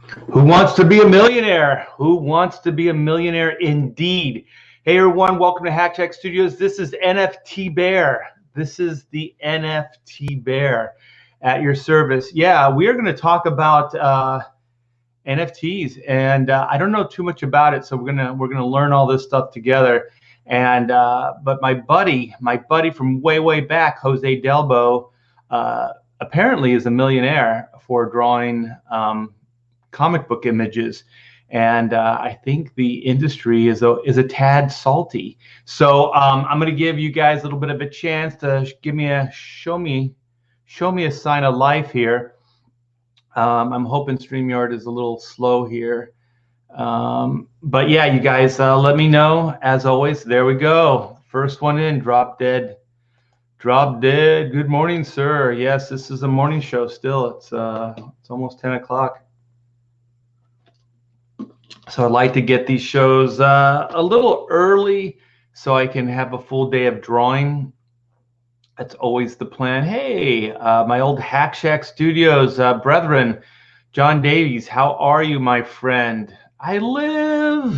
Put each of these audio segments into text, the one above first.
Who wants to be a millionaire? Who wants to be a millionaire indeed? Hey everyone, welcome to Hackcheck Studios. This is NFT Bear. This is the NFT Bear at your service. Yeah, we are going to talk about NFTs, and I don't know too much about it, so we're gonna learn all this stuff together. And but my buddy from way back, Jose Delbo, apparently is a millionaire for drawing comic book images, and I think the industry is a tad salty. So I'm going to give you guys a little bit of a chance to show me a sign of life here. I'm hoping StreamYard is a little slow here, but yeah, you guys let me know as always. There we go. First one in. Drop dead. Good morning, sir. Yes, this is a morning show still. It's almost 10 o'clock. So I'd like to get these shows a little early so I can have a full day of drawing. That's always the plan. Hey, my old Hack Shack Studios brethren, John Davies, how are you, my friend? I live.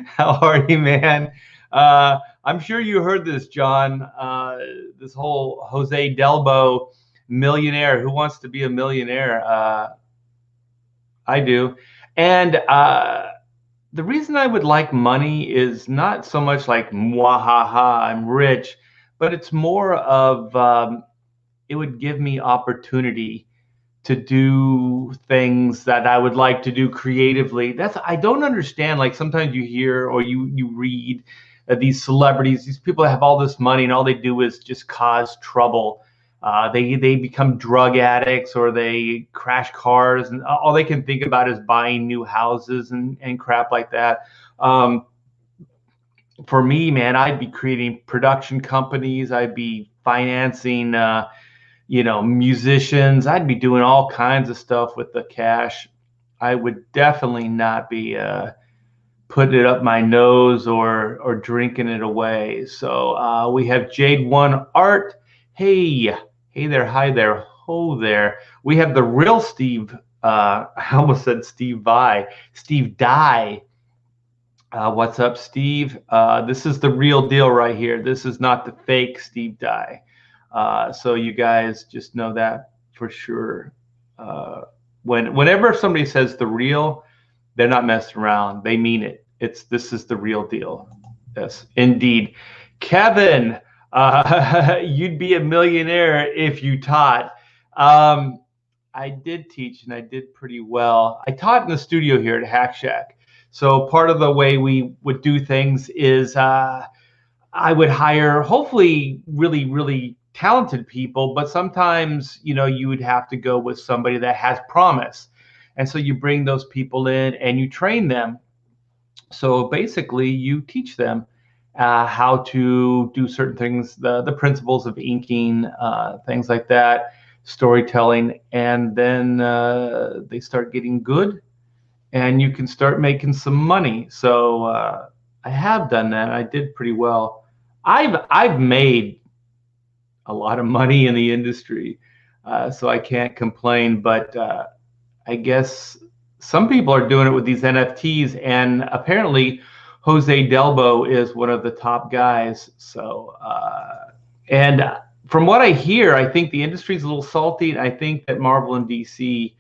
How are you, man? I'm sure you heard this, John. This whole Jose Delbo millionaire. Who wants to be a millionaire? I do. And the reason I would like money is not so much like, mwahaha, I'm rich, but it's more of it would give me opportunity to do things that I would like to do creatively. I don't understand. Like sometimes you hear or you read these celebrities, these people that have all this money and all they do is just cause trouble. They become drug addicts or they crash cars, and all they can think about is buying new houses and crap like that. For me, man, I'd be creating production companies. I'd be financing, musicians. I'd be doing all kinds of stuff with the cash. I would definitely not be putting it up my nose or drinking it away. So we have Jade One Art. Hey there, hi there, ho there. We have the real Steve, I almost said Steve Vai, Steve Dye. What's up, Steve? This is the real deal right here. This is not the fake Steve Dye. So you guys just know that for sure. Whenever somebody says the real, they're not messing around. They mean it. This is the real deal. Yes, indeed. Kevin, you'd be a millionaire if you taught. I did teach and I did pretty well. I taught in the studio here at Hack Shack. So part of the way we would do things is I would hire hopefully really talented people, but sometimes, you would have to go with somebody that has promise. And so you bring those people in and you train them. So basically you teach them how to do certain things, the principles of inking, things like that, storytelling, and then they start getting good and you can start making some money. So I have done that. I did pretty well. I've made a lot of money in the industry, so I can't complain, but I guess some people are doing it with these NFTs, and apparently Jose Delbo is one of the top guys. So, and from what I hear, I think the industry is a little salty, and I think that Marvel and DC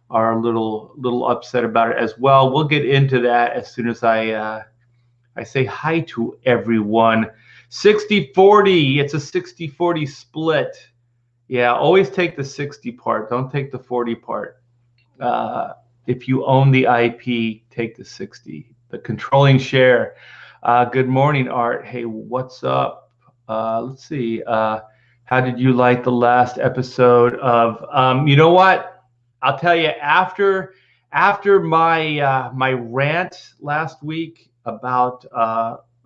are a little upset about it as well. We'll get into that as soon as I say hi to everyone. 60-40, it's a 60-40 split. Yeah, always take the 60 part. Don't take the 40 part. If you own the IP, take the 60. The controlling share. Good morning, Art. Hey, what's up? Let's see. How did you like the last episode of? You know what? I'll tell you. After my rant last week about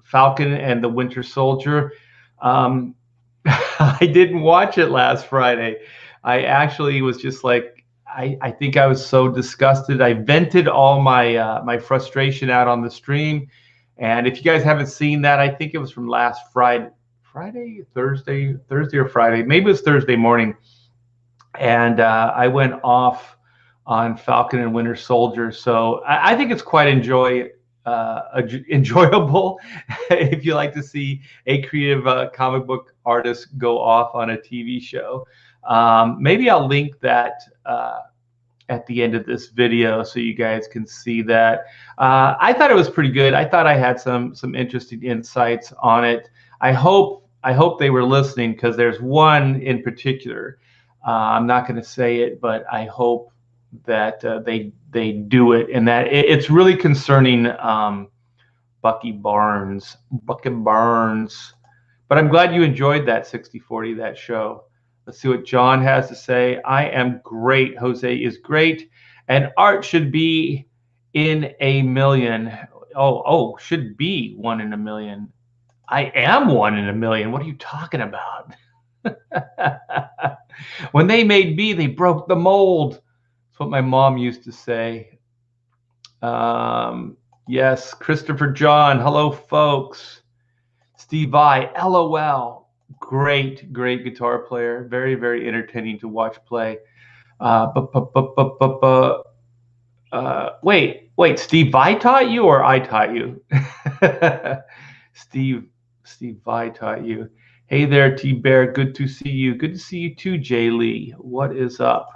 Falcon and the Winter Soldier, I didn't watch it last Friday. I actually was just like, I think I was so disgusted. I vented all my frustration out on the stream. And if you guys haven't seen that, I think it was from last Thursday or Friday. Maybe it was Thursday morning. and I went off on Falcon and Winter Soldier. So I think it's quite enjoyable if you like to see a creative comic book artist go off on a TV show. Maybe I'll link that at the end of this video so you guys can see that. I thought it was pretty good. I thought I had some interesting insights on it. I hope they were listening, because there's one in particular. I'm not going to say it, but I hope that they do it, and that it's really concerning Bucky Barnes. But I'm glad you enjoyed that 60/40, that show. Let's see what John has to say. I am great. Jose is great. And art should be in a million. Oh, should be 1 in a million. I am 1 in a million. What are you talking about? When they made me, they broke the mold. That's what my mom used to say. Yes, Christopher John. Hello, folks. Steve I. LOL. Great guitar player. Very, very entertaining to watch play. Wait, Steve I taught you, or I taught you? Steve I taught you. Hey there, T Bear. Good to see you. Good to see you too, Jay Lee. What is up?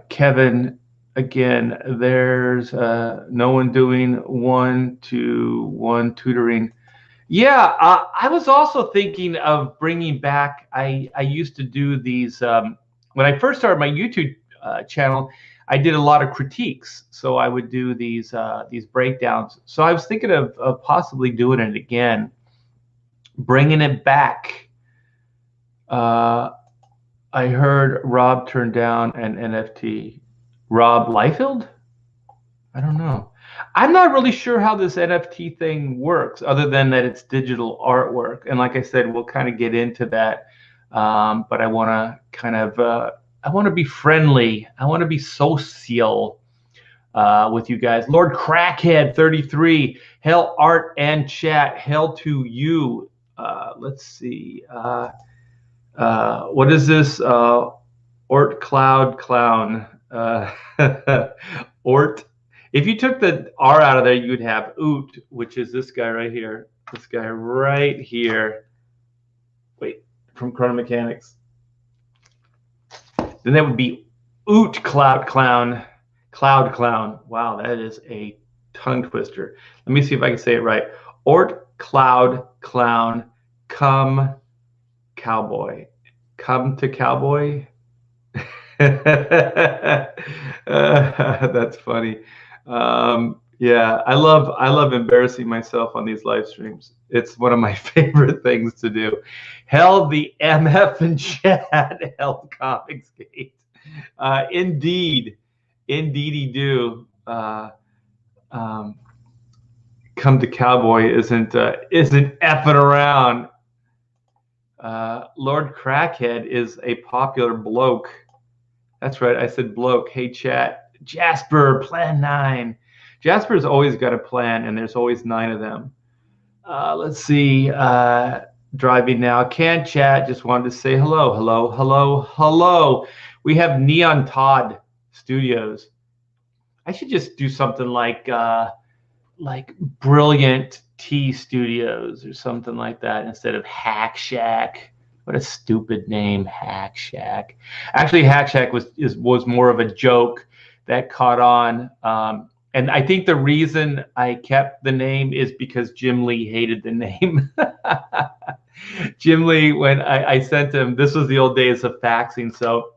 Kevin, again, there's no one doing 1-to-1 tutoring. Yeah, I was also thinking of bringing back. I used to do these when I first started my YouTube channel. I did a lot of critiques, so I would do these breakdowns. So I was thinking of possibly doing it again, bringing it back. I heard Rob turned down an NFT. Rob Liefeld? I don't know. I'm not really sure how this NFT thing works, other than that it's digital artwork. And like I said, we'll kind of get into that. But I want to kind of, I want to be friendly. I want to be social with you guys. Lord Crackhead 33, hell art and chat, hell to you. Let's see. What is this? Ort Cloud Clown. Ort. If you took the R out of there, you'd have oot, which is this guy right here. This guy right here. Wait, from Chrono Mechanics. Then that would be oot Cloud Clown. Cloud Clown. Wow, that is a tongue twister. Let me see if I can say it right. Ort Cloud Clown. Come Cowboy. Come to Cowboy. That's funny. Yeah, I love embarrassing myself on these live streams. It's one of my favorite things to do. Hell, the MF and chat. Hell, Comicsgate. Indeedy do. Come to Cowboy isn't effing around. Lord Crackhead is a popular bloke. That's right, I said bloke. Hey, chat. Jasper, plan 9. Jasper's always got a plan, and there's always 9 of them. Let's see. Driving now. Can't chat. Just wanted to say hello. Hello. We have Neon Todd Studios. I should just do something like Brilliant T Studios or something like that instead of Hack Shack. What a stupid name, Hack Shack. Actually, Hack Shack was more of a joke that caught on. And I think the reason I kept the name is because Jim Lee hated the name. Jim Lee, when I sent him, this was the old days of faxing. So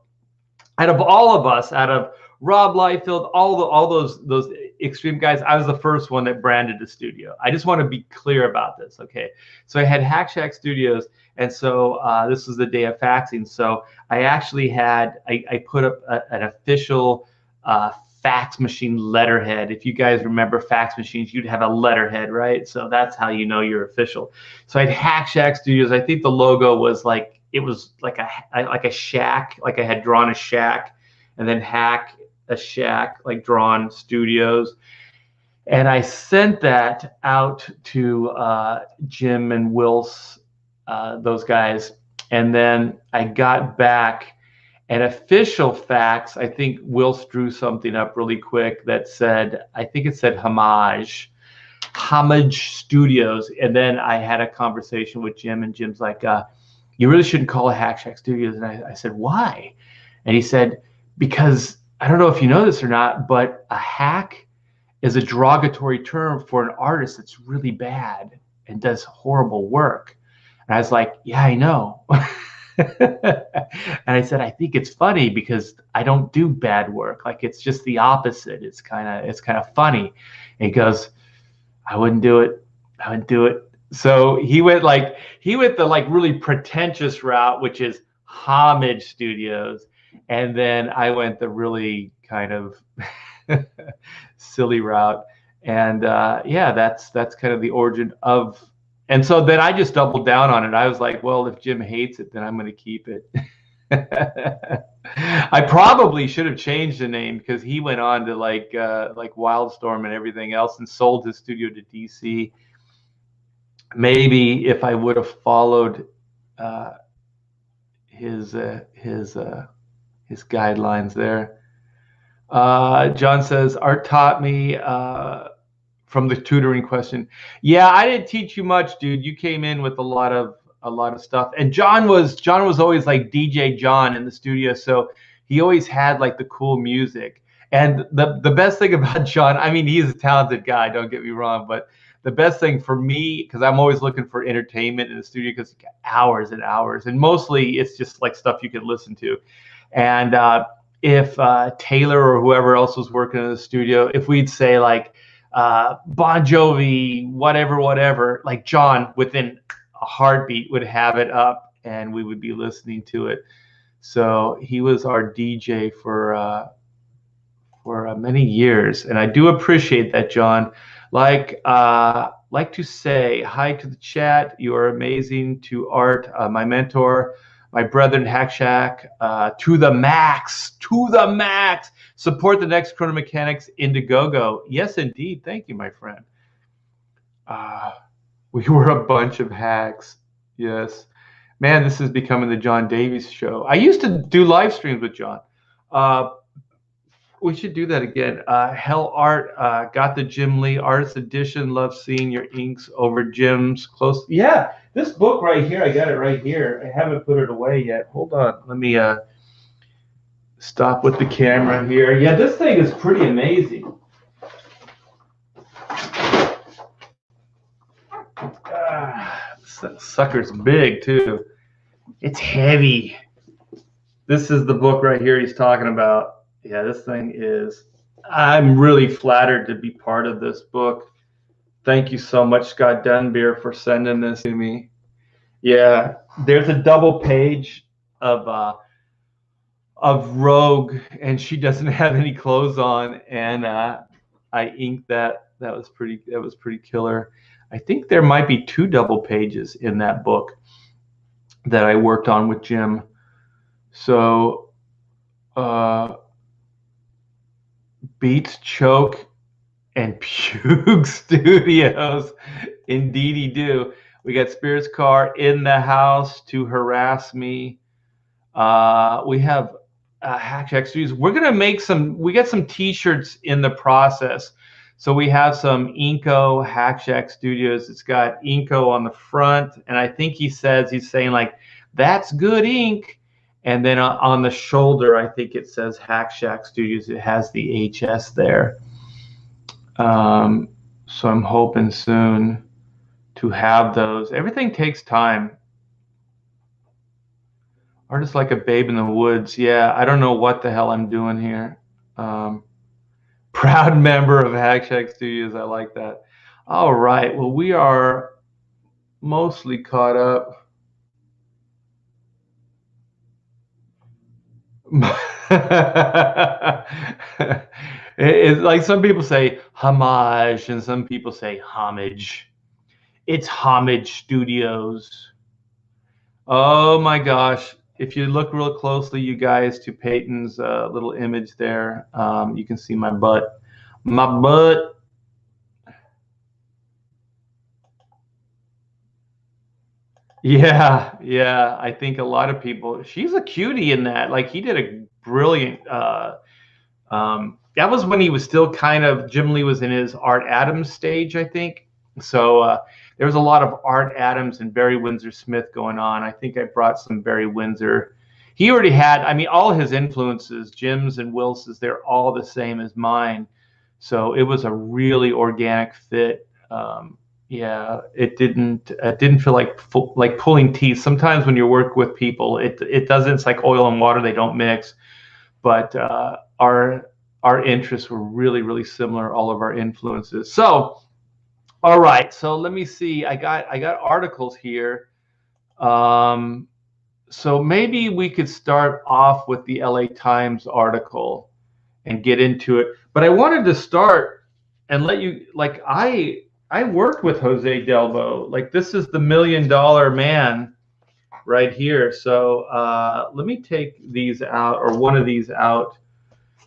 out of all of us, out of Rob Liefeld, all those extreme guys, I was the first one that branded the studio. I just want to be clear about this, okay? So I had Hack Shack Studios, and so this was the day of faxing. So I actually had, I put up an official fax machine letterhead. If you guys remember fax machines, you'd have a letterhead, right? So that's how you know you're official. So I had Hack Shack Studios. I think the logo was like, it was like a shack, like I had drawn a shack, and then Hack a Shack, like drawn studios. And I sent that out to Jim and Wills, those guys. And then I got back, and official facts, I think Will drew something up really quick that said, I think it said Homage Studios. And then I had a conversation with Jim, and Jim's like, you really shouldn't call it Hack Shack Studios. And I said, why? And he said, because I don't know if you know this or not, but a hack is a derogatory term for an artist that's really bad and does horrible work. And I was like, yeah, I know. And I said, I think it's funny because I don't do bad work. Like, it's just the opposite. It's kind of funny. And he goes, I wouldn't do it. I wouldn't do it. So he went the like really pretentious route, which is Homage Studios. And then I went the really kind of silly route. And yeah, that's kind of the origin of. And so then I just doubled down on it. I was like, well, if Jim hates it, then I'm going to keep it. I probably should have changed the name, because he went on to like Wildstorm and everything else and sold his studio to DC. Maybe if I would have followed his guidelines there. John says, Art taught me from the tutoring question. Yeah, I didn't teach you much, dude. You came in with a lot of stuff. And John was always like DJ John in the studio, so he always had like the cool music. And the best thing about John, I mean, he's a talented guy, don't get me wrong, but the best thing for me, because I'm always looking for entertainment in the studio, because you got hours and hours, and mostly it's just like stuff you can listen to. And if Taylor or whoever else was working in the studio, if we'd say like Bon Jovi, whatever, like John within a heartbeat would have it up and we would be listening to it. So he was our DJ for many years, and I do appreciate that, John. Like to say hi to the chat. You are amazing. To Art, my mentor, my brother in Hack Shack, to the max. Support the next Chrono Mechanics Indiegogo. Yes, indeed. Thank you, my friend. We were a bunch of hacks. Yes. Man, this is becoming the John Davies show. I used to do live streams with John. We should do that again. Hell Art, got the Jim Lee Artist Edition. Love seeing your inks over Jim's close. Yeah, this book right here, I got it right here. I haven't put it away yet. Hold on. Let me stop with the camera here. Yeah, this thing is pretty amazing. Sucker's big too. It's heavy. This is the book right here he's talking about. Yeah, this thing is. I'm really flattered to be part of this book. Thank you so much, Scott Dunbeer, for sending this to me. Yeah, there's a double page of Rogue, and she doesn't have any clothes on, and I inked that. That was pretty killer. I think there might be 2 double pages in that book that I worked on with Jim. So Beats, Choke, and Puke Studios. Indeedy do. We got Spirit's Car in the house to harass me. We have Hack Shack Studios. We're gonna make we got some t-shirts in the process. So we have some Inco Hack Shack Studios. It's got Inco on the front, and I think he's saying like, that's good ink. And then on the shoulder, I think it says Hack Shack Studios. It has the HS there. So I'm hoping soon to have those. Everything takes time. Artist like a babe in the woods. Yeah, I don't know what the hell I'm doing here. Proud member of Hack Shack Studios. I like that. All right. Well, we are mostly caught up. It's like some people say homage and some people say homage. It's Homage Studios. Oh my gosh. If you look real closely, you guys, to Peyton's little image there, you can see my butt. My butt. Yeah. I think a lot of people. She's a cutie in that. Like he did a brilliant. That was when he was still kind of Jim Lee was in his Art Adams stage, I think. So there was a lot of Art Adams and Barry Windsor Smith going on. I think I brought some Barry Windsor. He already had. I mean, all his influences, Jim's and Wilson's, they're all the same as mine. So it was a really organic fit. Yeah, it didn't feel like pulling teeth. Sometimes when you work with people, it doesn't. It's like oil and water; they don't mix. But our interests were really similar. All of our influences. So, all right. So let me see. I got articles here. Um, so maybe we could start off with the LA Times article and get into it. But I wanted to start and let you like I worked with Jose Delbo. Like this is the $1 million man right here. So let me take these out or one of these out.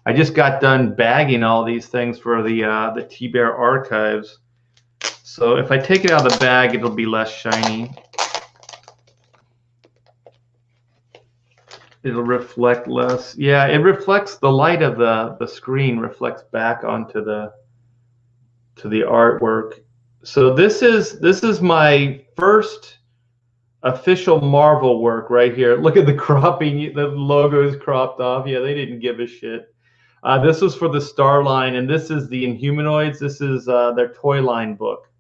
I just got done bagging all these things for the T-Bear archives. So if I take it out of the bag, it'll be less shiny. It'll reflect less. Yeah, it reflects the light of the screen reflects back onto the artwork. So this is my first official Marvel work right here. Look at the cropping. The logo is cropped off. Yeah, they didn't give a shit. This was for the Star line, and this is the Inhumanoids. This is their toy line book.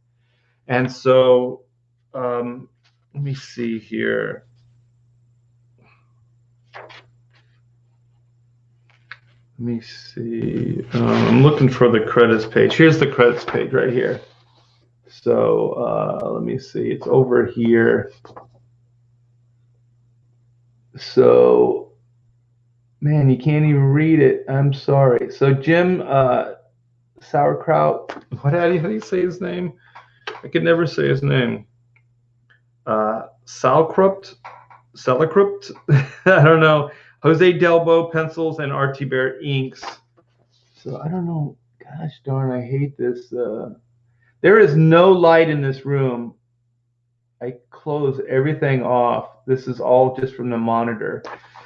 And so let me see here. Let me see. I'm looking for the credits page. Here's the credits page right here. So let me see. It's over here. So, man, you can't even read it. I'm sorry. So Jim Sauerkraut. How do you say his name? I could never say his name. Sauerkraut. I don't know. Jose Delbo pencils and RT Bear inks. So I don't know. Gosh darn, I hate this. There is no light in this room. I close everything off. This is all just from the monitor.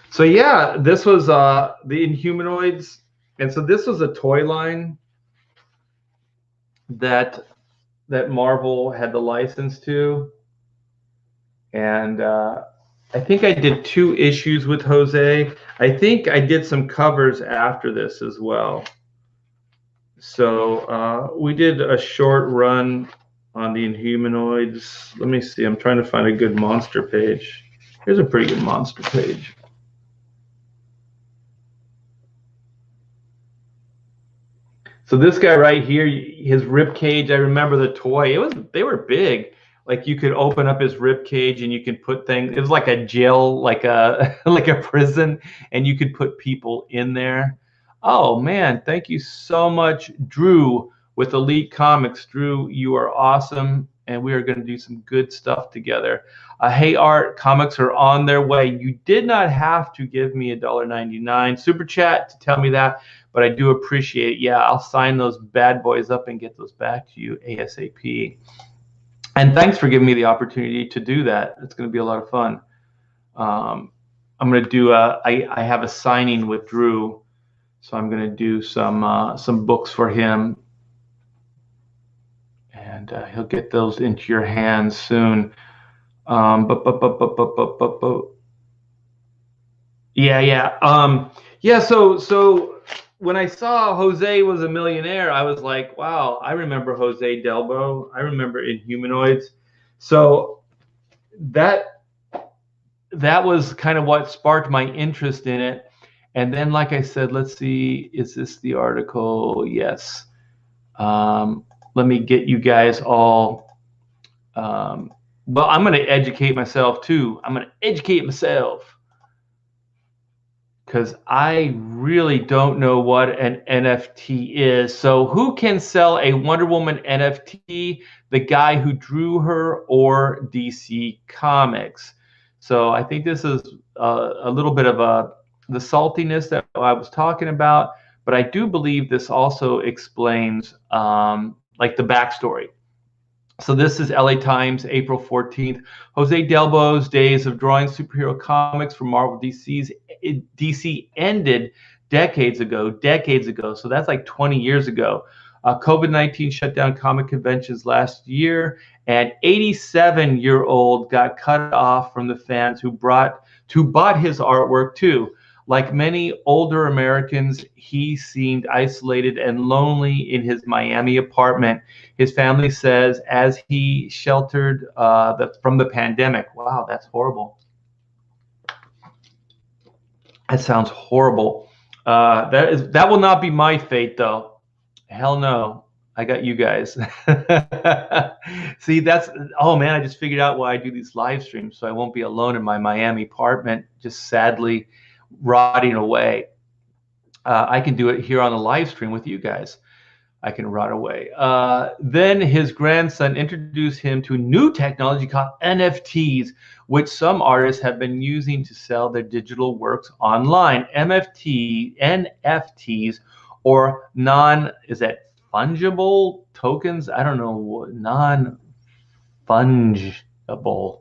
So yeah, this was the Inhumanoids, and so this was a toy line that Marvel had the license to, and I think I did 2 issues with Jose. I think I did some covers after this as well. So we did a short run on the Inhumanoids. Let me see. I'm trying to find a good monster page. Here's a pretty good monster page. So this guy right here, his rib cage. I remember the toy. They were big. Like you could open up his rib cage and you could put things. It was like a jail, like a like a prison, and you could put people in there. Oh man, thank you so much, Drew, with Elite Comics. Drew, you are awesome, and we are going to do some good stuff together. Hey, Art, comics are on their way. You did not have to give me $1.99 super chat to tell me that, but I do appreciate it. Yeah, I'll sign those bad boys up and get those back to you ASAP. And thanks for giving me the opportunity to do that. It's going to be a lot of fun. I'm going to do I have a signing with Drew, so I'm going to do some books for him, and he'll get those into your hands soon. Yeah. So when I saw Jose was a millionaire, I was like, wow, I remember Jose Delbo. I remember Inhumanoids. So that was kind of what sparked my interest in it. And then, like I said, let's see, is this the article? Yes. Let me get you guys all. Well, I'm going to educate myself too. I'm going to educate myself because I really don't know what an NFT is. So who can sell a Wonder Woman NFT? The guy who drew her or DC Comics? So I think this is a little bit of the saltiness that I was talking about, but I do believe this also explains like the backstory. So this is LA Times, April 14th. Jose Delbo's days of drawing superhero comics for Marvel DC ended decades ago. So that's like 20 years ago. COVID-19 shut down comic conventions last year, and 87-year-old got cut off from the fans who bought his artwork too. Like many older Americans, he seemed isolated and lonely in his Miami apartment. His family says as he sheltered from the pandemic. Wow, that's horrible. That sounds horrible. That will not be my fate, though. Hell no. I got you guys. See, oh man, I just figured out why I do these live streams, so I won't be alone in my Miami apartment, just sadly rotting away. I can do it here on a live stream with you guys. I can rot away. Then his grandson introduced him to new technology called NFTs, which some artists have been using to sell their digital works online. NFTs, or fungible tokens? I don't know, non-fungible,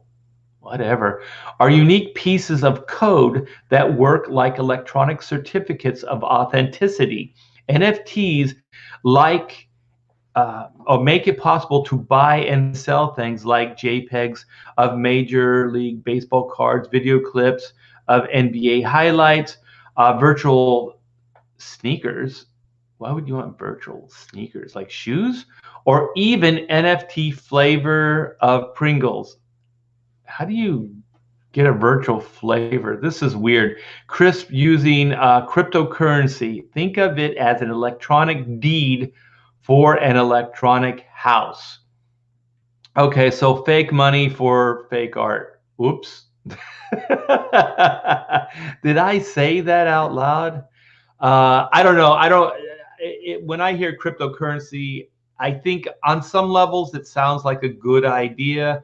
whatever, are unique pieces of code that work like electronic certificates of authenticity. NFTs or make it possible to buy and sell things like JPEGs of Major League Baseball cards, video clips of NBA highlights, virtual sneakers. Why would you want virtual sneakers? Like shoes? Or even NFT flavor of Pringles. How do you get a virtual flavor? This is weird. Crisp using cryptocurrency. Think of it as an electronic deed for an electronic house. Okay, so fake money for fake art. Oops. Did I say that out loud? I don't know. When I hear cryptocurrency, I think on some levels it sounds like a good idea,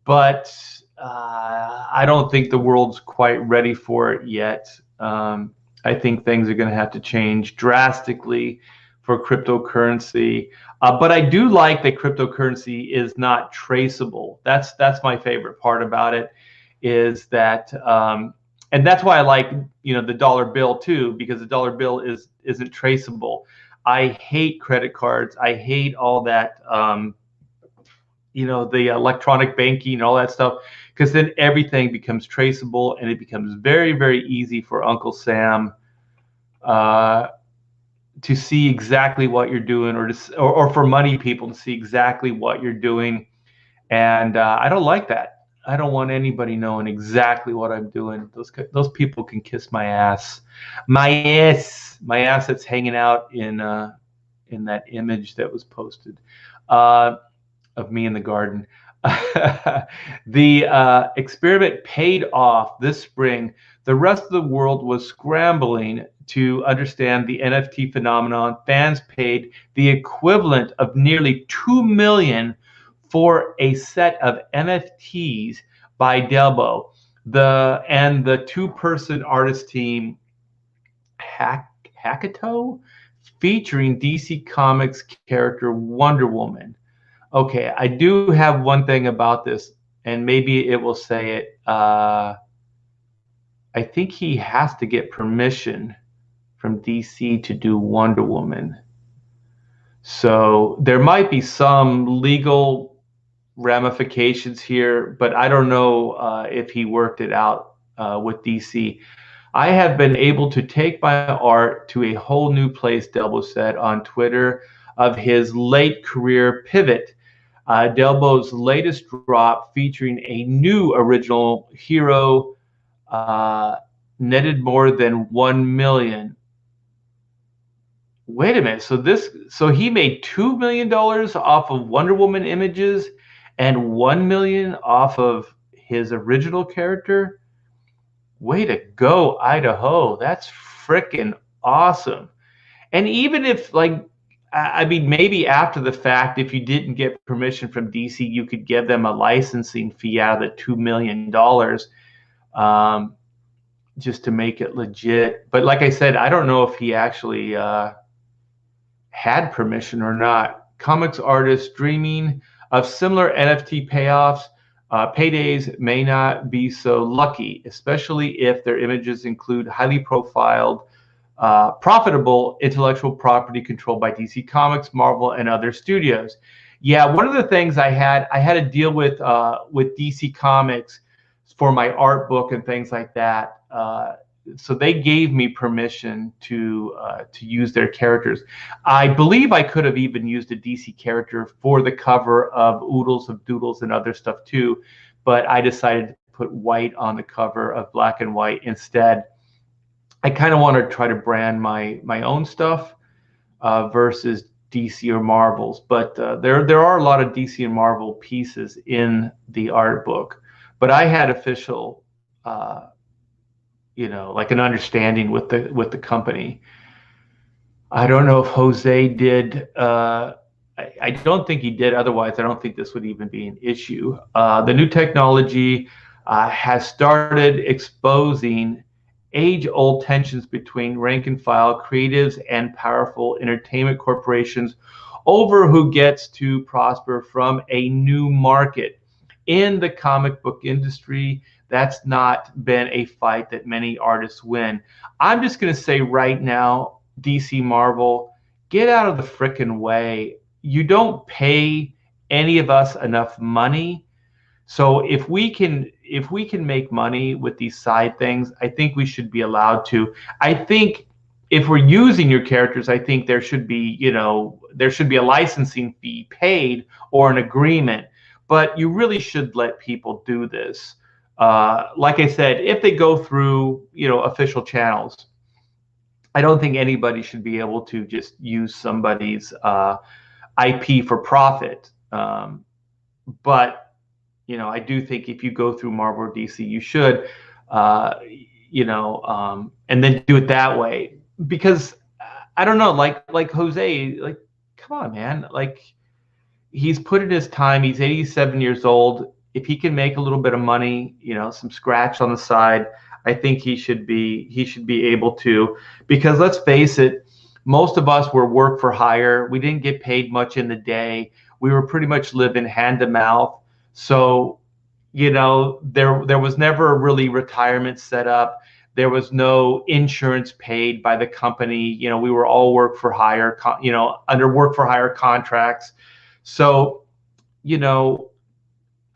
but I don't think the world's quite ready for it yet. I think things are going to have to change drastically for cryptocurrency. But I do like that cryptocurrency is not traceable. That's my favorite part about it, is that, and that's why I like the dollar bill too, because the dollar bill isn't traceable. I hate credit cards. I hate all that. The electronic banking and all that stuff, because then everything becomes traceable and it becomes very, very easy for Uncle Sam to see exactly what you're doing, or for money people to see exactly what you're doing. And I don't like that. I don't want anybody knowing exactly what I'm doing. Those people can kiss my ass. My ass that's hanging out in that image that was posted. Of me in the garden. The experiment paid off this spring. The rest of the world was scrambling to understand the NFT phenomenon. Fans paid the equivalent of nearly $2 million for a set of NFTs by Delbo. The two-person artist team Hackato, featuring DC Comics character Wonder Woman. Okay, I do have one thing about this, and maybe it will say it. I think he has to get permission from DC to do Wonder Woman. So there might be some legal ramifications here, but I don't know if he worked it out with DC. I have been able to take my art to a whole new place, Delbo said on Twitter of his late career pivot. Delbo's latest drop, featuring a new original hero, netted more than $1 million. Wait a minute. So he made $2 million off of Wonder Woman images and $1 million off of his original character. Way to go, Idaho. That's freaking awesome. And even if, maybe after the fact, if you didn't get permission from DC, you could give them a licensing fee out of the $2 million just to make it legit. But like I said, I don't know if he actually had permission or not. Comics artists dreaming of similar NFT payoffs, paydays may not be so lucky, especially if their images include highly profiled, profitable intellectual property controlled by DC Comics, Marvel, and other studios. Yeah, one of the things I had a deal with DC Comics for my art book and things like that. So they gave me permission to use their characters. I believe I could have even used a DC character for the cover of Oodles of Doodles and other stuff too, but I decided to put white on the cover of Black and White instead. I kind of want to try to brand my own stuff versus DC or Marvel's, but there are a lot of DC and Marvel pieces in the art book. But I had official, like an understanding with the company. I don't know if Jose did. I don't think he did. Otherwise, I don't think this would even be an issue. The new technology has started exposing age-old tensions between rank-and-file creatives and powerful entertainment corporations over who gets to prosper from a new market. In the comic book industry, that's not been a fight that many artists win. I'm just going to say right now, DC Marvel, get out of the frickin' way. You don't pay any of us enough money. So if we can make money with these side things, I think we should be allowed to. I think if we're using your characters, I think there should be a licensing fee paid or an agreement. But you really should let people do this. Like I said, if they go through official channels, I don't think anybody should be able to just use somebody's IP for profit. But I do think if you go through Marvel or DC, you should, and then do it that way. Because I don't know, like Jose, like, come on, man, like he's put in his time. He's 87 years old. If he can make a little bit of money, some scratch on the side, I think he should be able to. Because let's face it, most of us were work for hire. We didn't get paid much in the day. We were pretty much living hand to mouth. So, there was never really retirement set up. There was no insurance paid by the company. We were all work for hire, under work for hire contracts. So,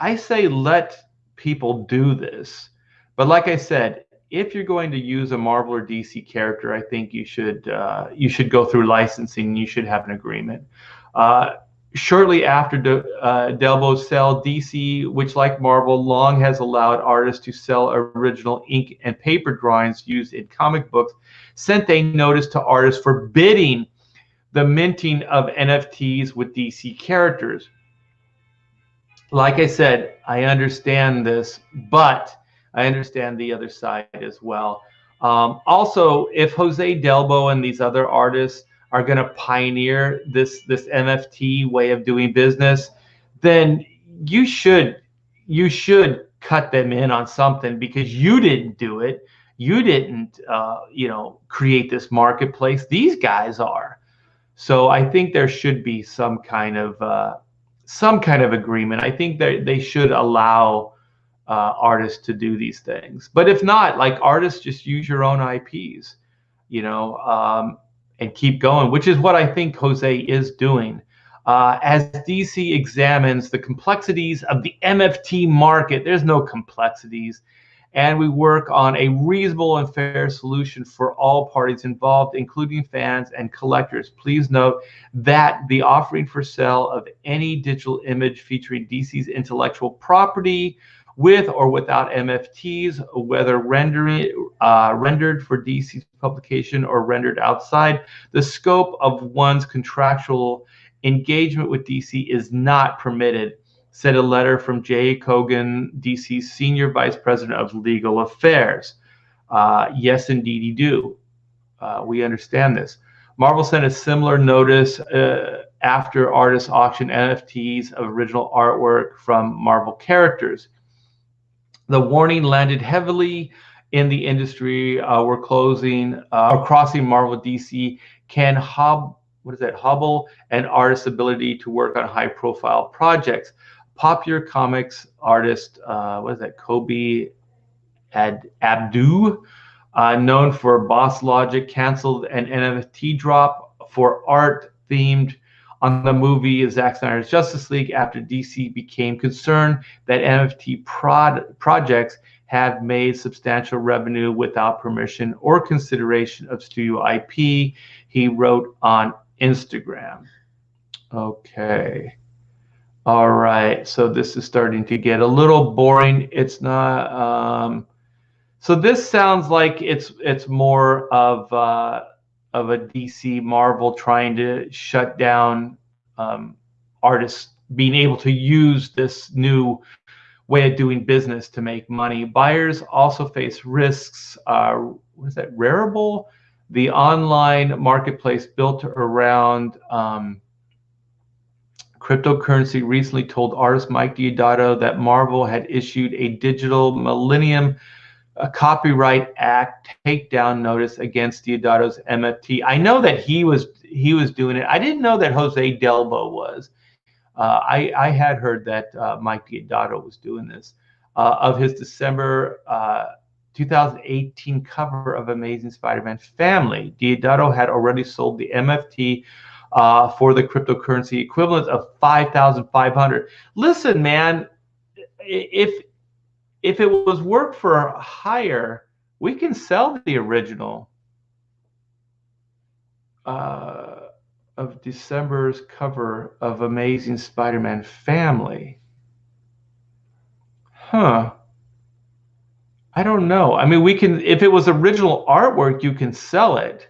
I say let people do this. But like I said, if you're going to use a Marvel or DC character, I think you should go through licensing. You should have an agreement. Shortly after Delbo's sale, DC, which like Marvel, long has allowed artists to sell original ink and paper drawings used in comic books, sent a notice to artists forbidding the minting of NFTs with DC characters. Like I said, I understand this, but I understand the other side as well. Also, if Jose Delbo and these other artists are going to pioneer this NFT way of doing business, then you should cut them in on something, because you didn't do it. You didn't create this marketplace. These guys are. So I think there should be some kind of agreement. I think that they should allow artists to do these things. But if not, like, artists, just use your own IPs, and keep going, which is what I think Jose is doing. As DC examines the complexities of the NFT market, there's no complexities, and we work on a reasonable and fair solution for all parties involved, including fans and collectors. Please note that the offering for sale of any digital image featuring DC's intellectual property, with or without MFTs, whether rendered for DC's publication or rendered outside the scope of one's contractual engagement with DC, is not permitted, said a letter from Jay Kogan, DC's Senior Vice President of Legal Affairs. Yes, indeed, you do. We understand this. Marvel sent a similar notice after artists auctioned NFTs of original artwork from Marvel characters. The warning landed heavily in the industry. We're closing or crossing Marvel DC can what is that? Hubble and artists' ability to work on high-profile projects. Popular comics artist, what is that? Kobe Abdu, known for Boss Logic, canceled an NFT drop for art themed on the movie Zack Snyder's Justice League after DC became concerned that NFT projects have made substantial revenue without permission or consideration of studio IP, he wrote on Instagram. Okay. All right. So this is starting to get a little boring. It's not. So this sounds like it's more of a DC Marvel trying to shut down artists being able to use this new way of doing business to make money. Buyers also face risks. What is that? Rarible, the online marketplace built around cryptocurrency, recently told artist Mike Deodato that Marvel had issued a digital Millennium Copyright Act takedown notice against Deodato's NFT. I know that he was doing it. I didn't know that Jose Delbo was. I had heard that Mike Deodato was doing this. Of his December 2018 cover of Amazing Spider-Man Family, Deodato had already sold the NFT for the cryptocurrency equivalent of 5,500. Listen, man, if it was work for hire, we can sell the original of December's cover of Amazing Spider-Man Family. Huh. I don't know. I mean, we can, if it was original artwork, you can sell it.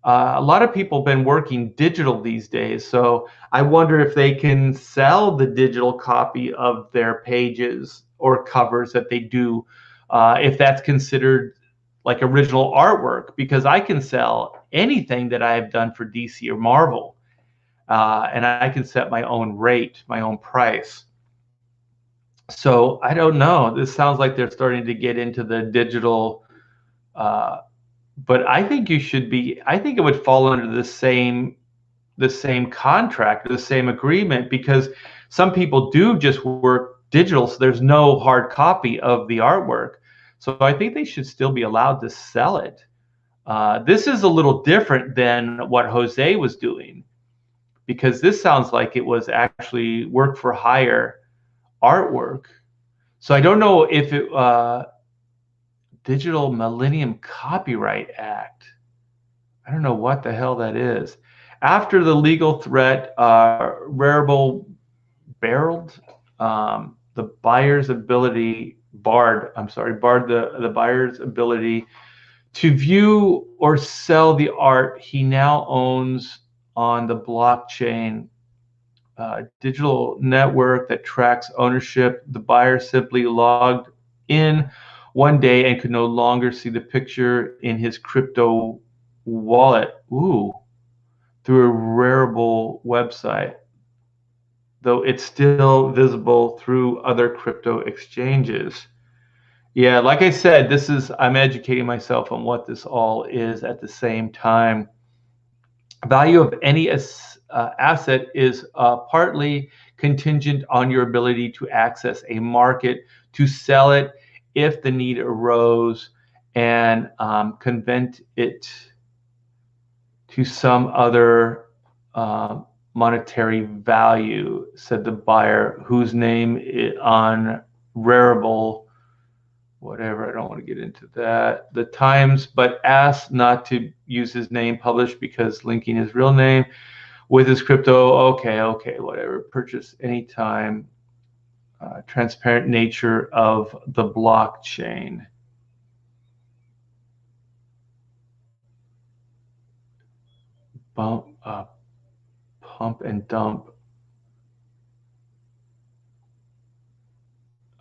A lot of people have been working digital these days, so I wonder if they can sell the digital copy of their pages or covers that they do, if that's considered like original artwork, because I can sell anything that I have done for DC or Marvel, and I can set my own rate, my own price. So I don't know. This sounds like they're starting to get into the digital, but I think you should be. I think it would fall under the same contract, or the same agreement, because some people do just work digital, so there's no hard copy of the artwork. So I think they should still be allowed to sell it. This is a little different than what Jose was doing, because this sounds like it was actually work for hire artwork. So I don't know if it Digital Millennium Copyright Act. I don't know what the hell that is. After the legal threat, Rarible barred the buyer's ability, barred the buyer's ability to view or sell the art he now owns on the blockchain digital network that tracks ownership. The buyer simply logged in one day and could no longer see the picture in his crypto wallet. Ooh. Through a Rarible website, though it's still visible through other crypto exchanges. Yeah, like I said, I'm educating myself on what this all is at the same time. Value of any asset is partly contingent on your ability to access a market to sell it if the need arose, and convert it to some other monetary value, said the buyer, whose name is on Rarible, whatever, I don't want to get into that, the Times, but asked not to use his name published because linking his real name with his crypto. Okay, whatever. Purchase anytime. Transparent nature of the blockchain. Pump and dump.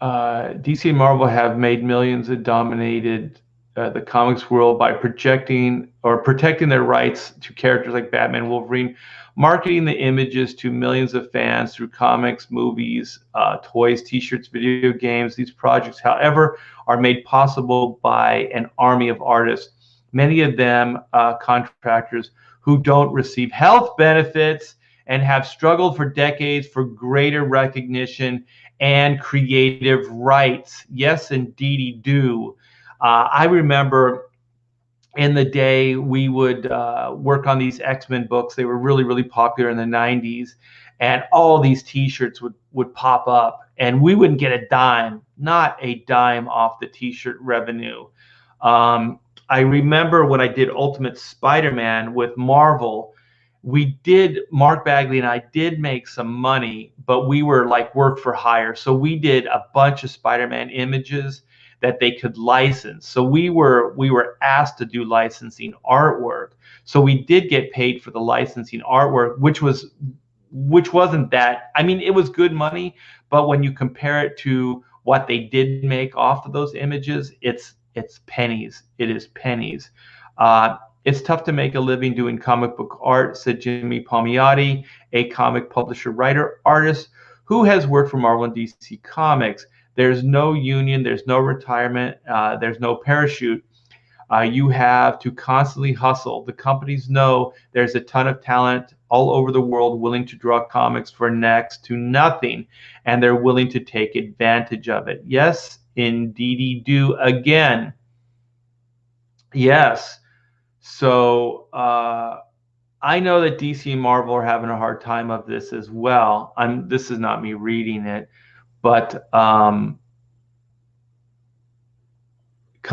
DC and Marvel have made millions and dominated the comics world by protecting their rights to characters like Batman, Wolverine, marketing the images to millions of fans through comics, movies, toys, t-shirts, video games. These projects, however, are made possible by an army of artists many of them contractors who don't receive health benefits and have struggled for decades for greater recognition and creative rights. Yes, indeedy do. I remember in the day we would work on these X-Men books. They were really, really popular in the 90s, and all these t-shirts would pop up, and we wouldn't get a dime, not a dime off the t-shirt revenue. I remember when I did Ultimate Spider-Man with Marvel, Mark Bagley and I did make some money, but we were like work for hire. So we did a bunch of Spider-Man images that they could license. So we were asked to do licensing artwork. So we did get paid for the licensing artwork, which wasn't that, I mean, it was good money, but when you compare it to what they did make off of those images, it's pennies. It is pennies. It's tough to make a living doing comic book art, said Jimmy Palmiotti, a comic publisher, writer, artist who has worked for Marvel and DC Comics. There's no union, there's no retirement, there's no parachute. You have to constantly hustle. The companies know there's a ton of talent all over the world willing to draw comics for next to nothing, and they're willing to take advantage of it. Yes, indeedy do. Again, yes. So I know that DC and Marvel are having a hard time of this as well. This is not me reading it, but come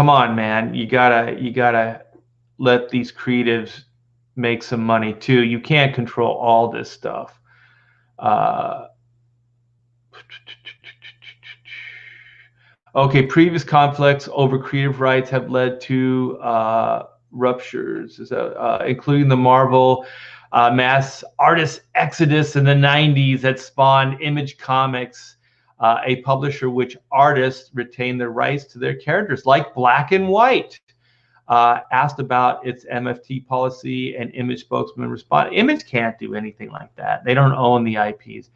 on, man, you gotta let these creatives make some money too. You can't control all this stuff. Okay, previous conflicts over creative rights have led to ruptures, including the Marvel mass artist exodus in the 90s that spawned Image Comics, a publisher which artists retain the rights to their characters, like Black and White. Asked about its MFT policy, and Image spokesman responded, Image can't do anything like that. They don't own the IPs.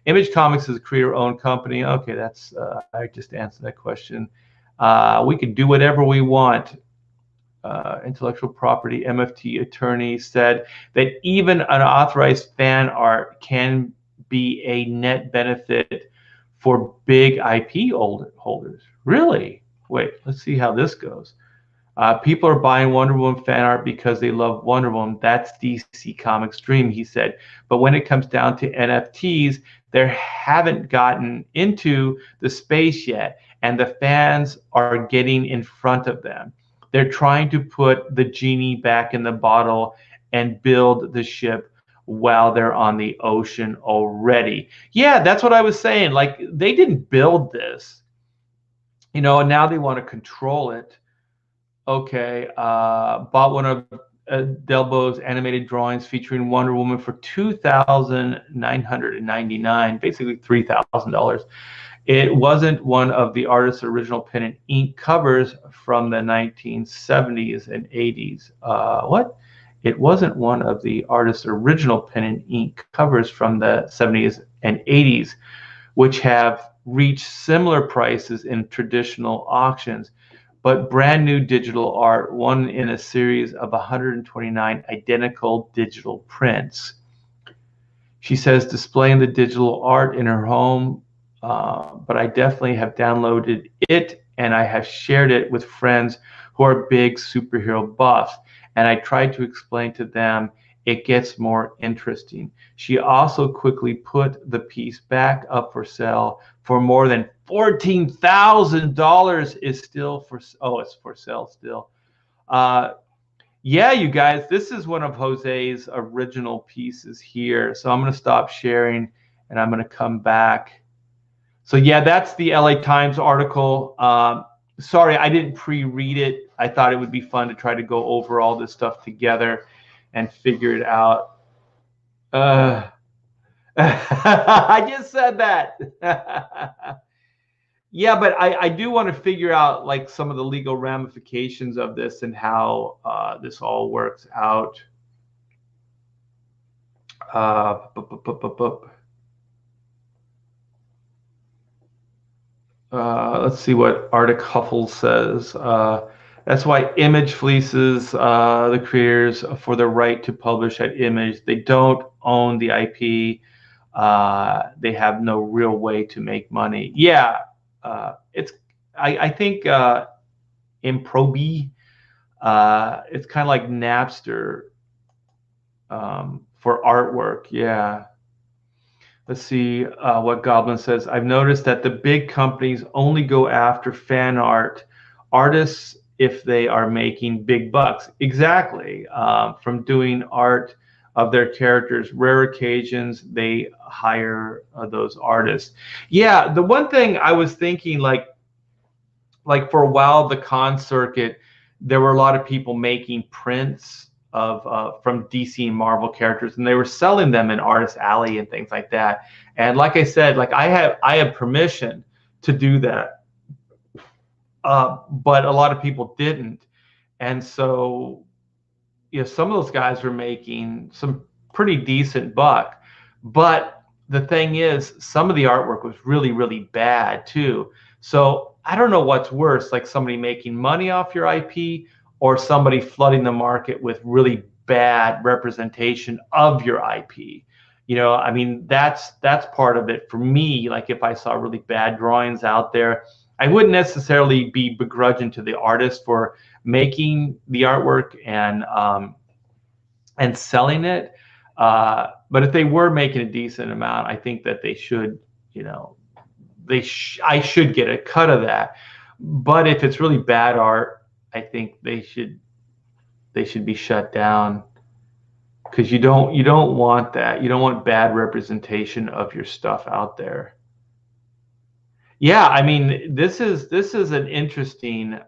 Image Comics is a creator-owned company. Okay, that's I just answered that question. We can do whatever we want. Intellectual property MFT attorney said that even unauthorized fan art can be a net benefit for big IP holders. Really? Wait, let's see how this goes. People are buying Wonder Woman fan art because they love Wonder Woman. That's DC Comics' dream, he said. But when it comes down to NFTs, they haven't gotten into the space yet, and the fans are getting in front of them. They're trying to put the genie back in the bottle and build the ship while they're on the ocean already. Yeah, that's what I was saying. Like, they didn't build this, and now they want to control it. Okay, bought one of Delbo's animated drawings featuring Wonder Woman for $2,999, basically $3,000. It wasn't one of the artist's original pen and ink covers from the 1970s and 80s. What? It wasn't one of the artist's original pen and ink covers from the 70s and 80s, which have reached similar prices in traditional auctions, but brand new digital art, one in a series of 129 identical digital prints. She says displaying the digital art in her home, but I definitely have downloaded it and I have shared it with friends who are big superhero buffs. And I tried to explain to them it gets more interesting. She also quickly put the piece back up for sale for more than $14,000. Is still for, oh, it's for sale still. Yeah, you guys, this is one of Jose's original pieces here. So I'm going to stop sharing and I'm going to come back. So yeah, that's the LA Times article. Sorry, I didn't pre-read it. I thought it would be fun to try to go over all this stuff together and figure it out. I just said that. Yeah, but I do want to figure out like some of the legal ramifications of this and how this all works out. Let's see what Arctic Huffle says. That's why Image fleeces the creators for the right to publish at Image. They don't own the IP. They have no real way to make money. Yeah, it's. I think Improbi. It's kind of like Napster for artwork. Yeah. Let's see what Goblin says. I've noticed that the big companies only go after fan art artists if they are making big bucks. Exactly. From doing art of their characters. Rare occasions, they hire those artists. Yeah, the one thing I was thinking, like for a while, the con circuit, there were a lot of people making prints of from DC and Marvel characters, and they were selling them in Artist Alley and things like that. And like I said, like I have permission to do that, but a lot of people didn't, and so some of those guys were making some pretty decent buck. But the thing is, some of the artwork was really, really bad too. So I don't know what's worse, like somebody making money off your IP or somebody flooding the market with really bad representation of your IP. I mean, that's part of it for me. Like if I saw really bad drawings out there, I wouldn't necessarily be begrudging to the artist for making the artwork and selling it. But if they were making a decent amount, I think that they should, I should get a cut of that. But if it's really bad art, I think they should be shut down, because you don't want that. You don't want bad representation of your stuff out there. Yeah, I mean, this is an interesting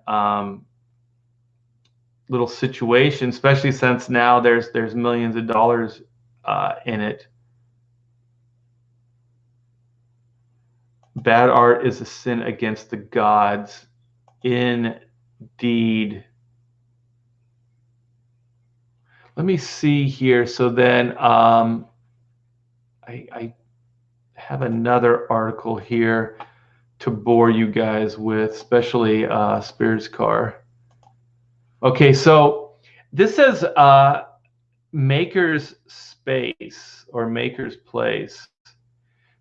little situation, especially since now there's millions of dollars in it. Bad art is a sin against the gods, indeed. Let me see here. So then I have another article here to bore you guys with, especially Spears Car. Okay, so this says Maker's Space or Maker's Place.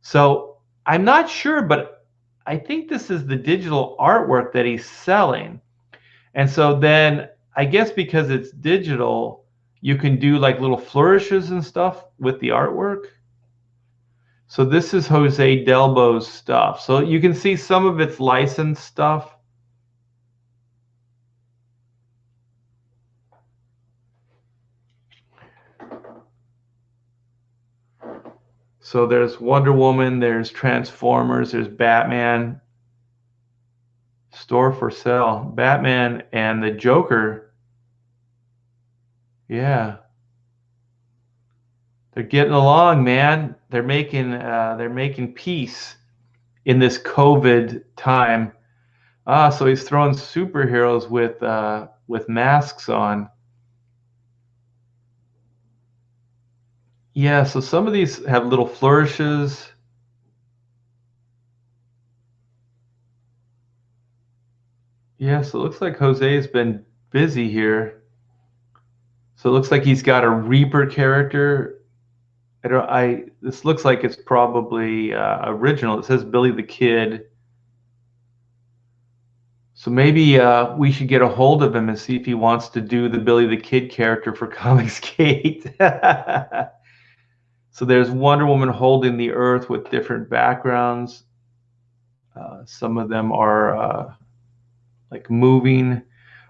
So I'm not sure, but I think this is the digital artwork that he's selling. And so then I guess because it's digital, you can do like little flourishes and stuff with the artwork. So this is Jose Delbo's stuff. So you can see some of its licensed stuff. So there's Wonder Woman, there's Transformers, there's Batman. Store for sale. Batman and the Joker. Yeah. They're getting along, man. They're making peace in this COVID time. So he's throwing superheroes with masks on. Yeah, so some of these have little flourishes. Yeah, so it looks like Jose's been busy here. So it looks like he's got a Reaper character. This looks like it's probably original. It says Billy the Kid. So maybe we should get a hold of him and see if he wants to do the Billy the Kid character for Comicsgate. So there's Wonder Woman holding the Earth with different backgrounds. Some of them are like moving.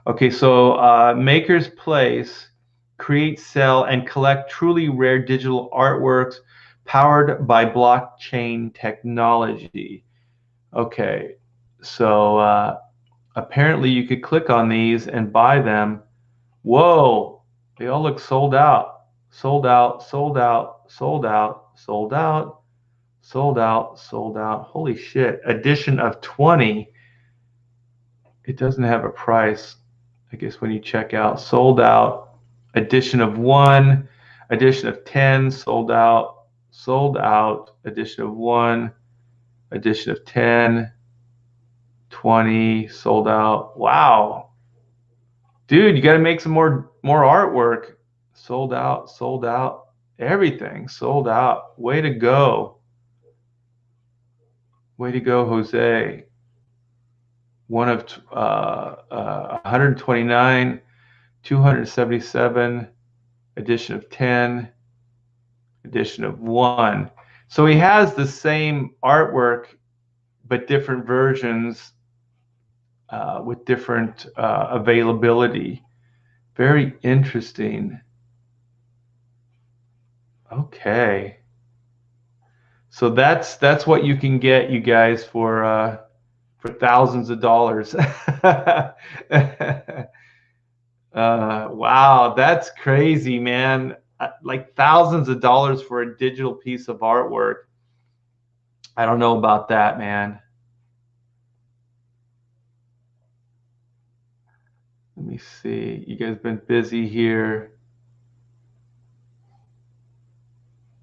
Okay, so Maker's Place. Create, sell, and collect truly rare digital artworks powered by blockchain technology. Okay, so apparently you could click on these and buy them. Whoa, they all look sold out. Sold out, sold out, sold out, sold out, sold out, sold out. Holy shit, edition of 20. It doesn't have a price, I guess, when you check out. Sold out. Edition of 1, edition of 10, sold out, edition of 1, edition of 10, 20, sold out. Wow. Dude, you got to make some more artwork. Sold out, everything sold out. Way to go. Way to go, Jose. One of 129, 277, edition of 10, edition of 1. So he has the same artwork, but different versions with different availability. Very interesting. Okay. So that's what you can get, you guys, for thousands of dollars. Wow, that's crazy, man. Like thousands of dollars for a digital piece of artwork. I don't know about that, man. Let me see. You guys been busy here.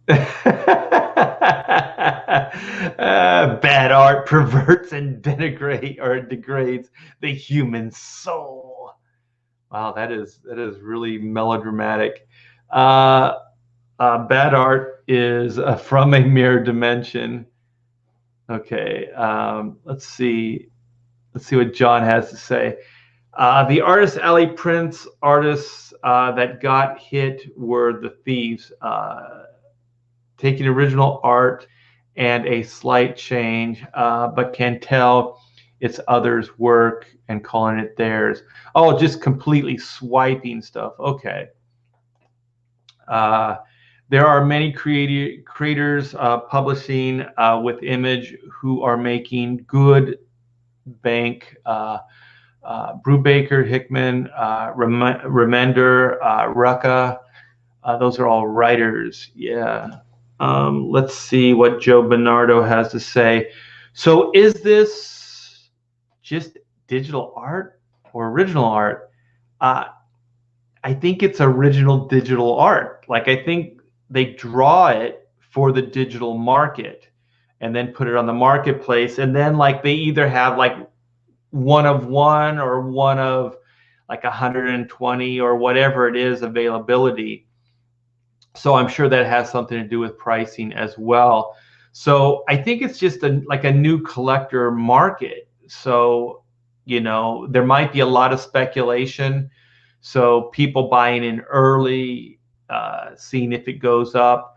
Bad art perverts and degrades the human soul. Wow, that is really melodramatic. Bad art is from a mirror dimension. Okay, let's see what John has to say. The Artist Alley prints artists that got hit were the thieves, taking original art and a slight change, but can tell it's others' work and calling it theirs. Oh, just completely swiping stuff. Okay. There are many creators publishing with image who are making good bank. Brubaker, Hickman, Remender, Rucka, those are all writers. Yeah. Let's see what Joe Bernardo has to say. So is this just digital art or original art? I think it's original digital art. Like, I think they draw it for the digital market and then put it on the marketplace. And then like they either have like one of one or one of like 120 or whatever it is availability. So I'm sure that has something to do with pricing as well. So I think it's just like a new collector market. So, you know, there might be a lot of speculation. So people buying in early, seeing if it goes up.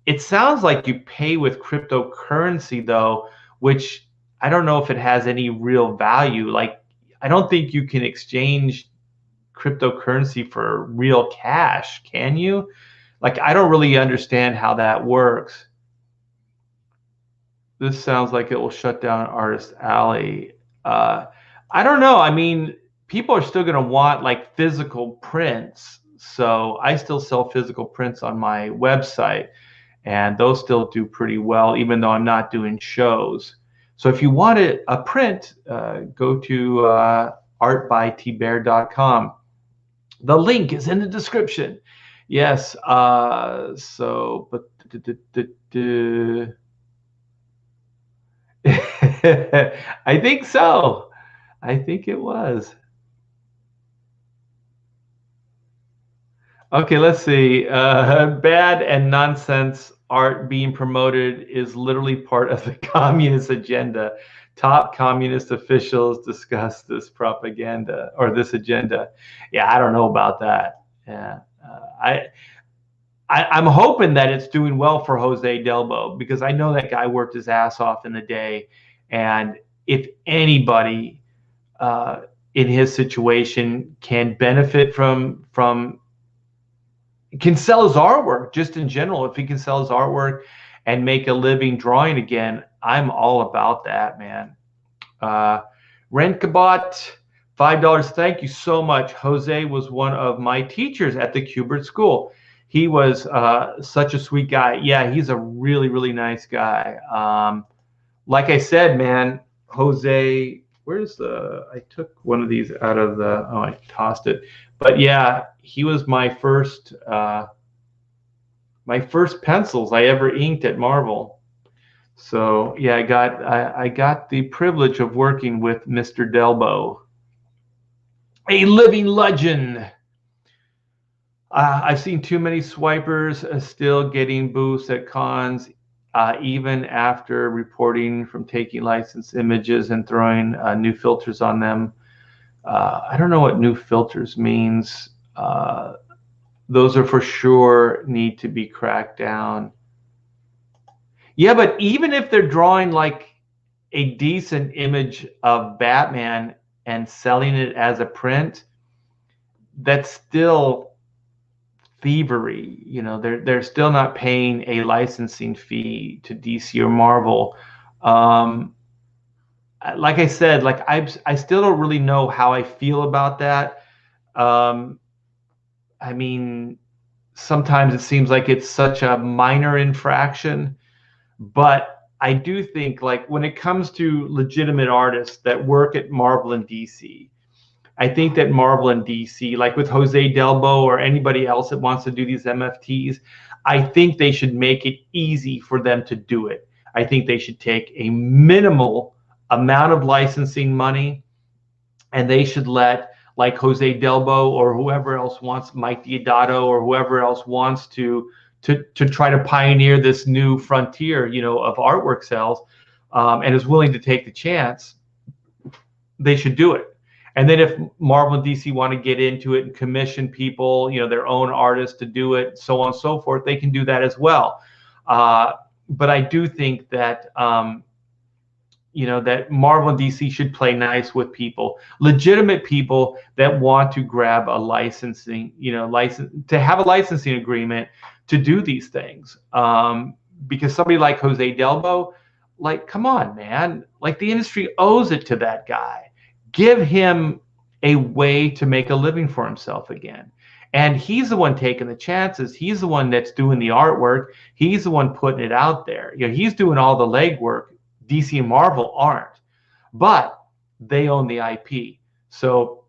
It sounds like you pay with cryptocurrency though, which I don't know if it has any real value. Like, I don't think you can exchange cryptocurrency for real cash, can you? Like, I don't really understand how that works. This sounds like it will shut down Artist Alley. I don't know. I mean, people are still going to want like physical prints. So I still sell physical prints on my website, and those still do pretty well, even though I'm not doing shows. So if you want a print, go to artbytbear.com. The link is in the description. Yes. So, but I think so. I think it was. Okay, let's see. Bad and nonsense art being promoted is literally part of the communist agenda. Top communist officials discuss this propaganda or this agenda. Yeah, I don't know about that. Yeah, I'm hoping that it's doing well for Jose Delbo, because I know that guy worked his ass off in the day, and if anybody in his situation can benefit from can sell his artwork, just in general, if he can sell his artwork and make a living drawing again, I'm all about that, man. Renkabot, $5. Thank you so much. Jose was one of my teachers at the Kubert School. He was such a sweet guy. Yeah, he's a really, really nice guy. Like I said, man, Jose, where's I took one of these out of I tossed it. But yeah, he was my first pencils I ever inked at Marvel. So yeah, I got the privilege of working with Mr. Delbo. A living legend. I've seen too many swipers still getting boosts at cons, even after reporting from taking licensed images and throwing new filters on them. I don't know what new filters means. Those are for sure need to be cracked down. Yeah, but even if they're drawing like a decent image of Batman and selling it as a print, that's still thievery. You know, they're still not paying a licensing fee to DC or Marvel. Like I said, like I still don't really know how I feel about that. I mean, sometimes it seems like it's such a minor infraction, but I do think like when it comes to legitimate artists that work at Marvel and DC, I think that Marvel and DC, like with Jose Delbo or anybody else that wants to do these MFTs, I think they should make it easy for them to do it. I think they should take a minimal amount of licensing money, and they should let like Jose Delbo or whoever else wants, Mike Diodato or whoever else wants to try to pioneer this new frontier, you know, of artwork sales, and is willing to take the chance. They should do it. And then if Marvel and DC want to get into it and commission people, you know, their own artists to do it, so on and so forth, they can do that as well. But I do think that, you know, that Marvel and DC should play nice with people, legitimate people that want to grab a licensing, you know, to have a licensing agreement to do these things. Because somebody like Jose Delbo, like, come on, man, like the industry owes it to that guy. Give him a way to make a living for himself again. And he's the one taking the chances. He's the one that's doing the artwork. He's the one putting it out there. You know, he's doing all the legwork. DC and Marvel aren't, but they own the IP. So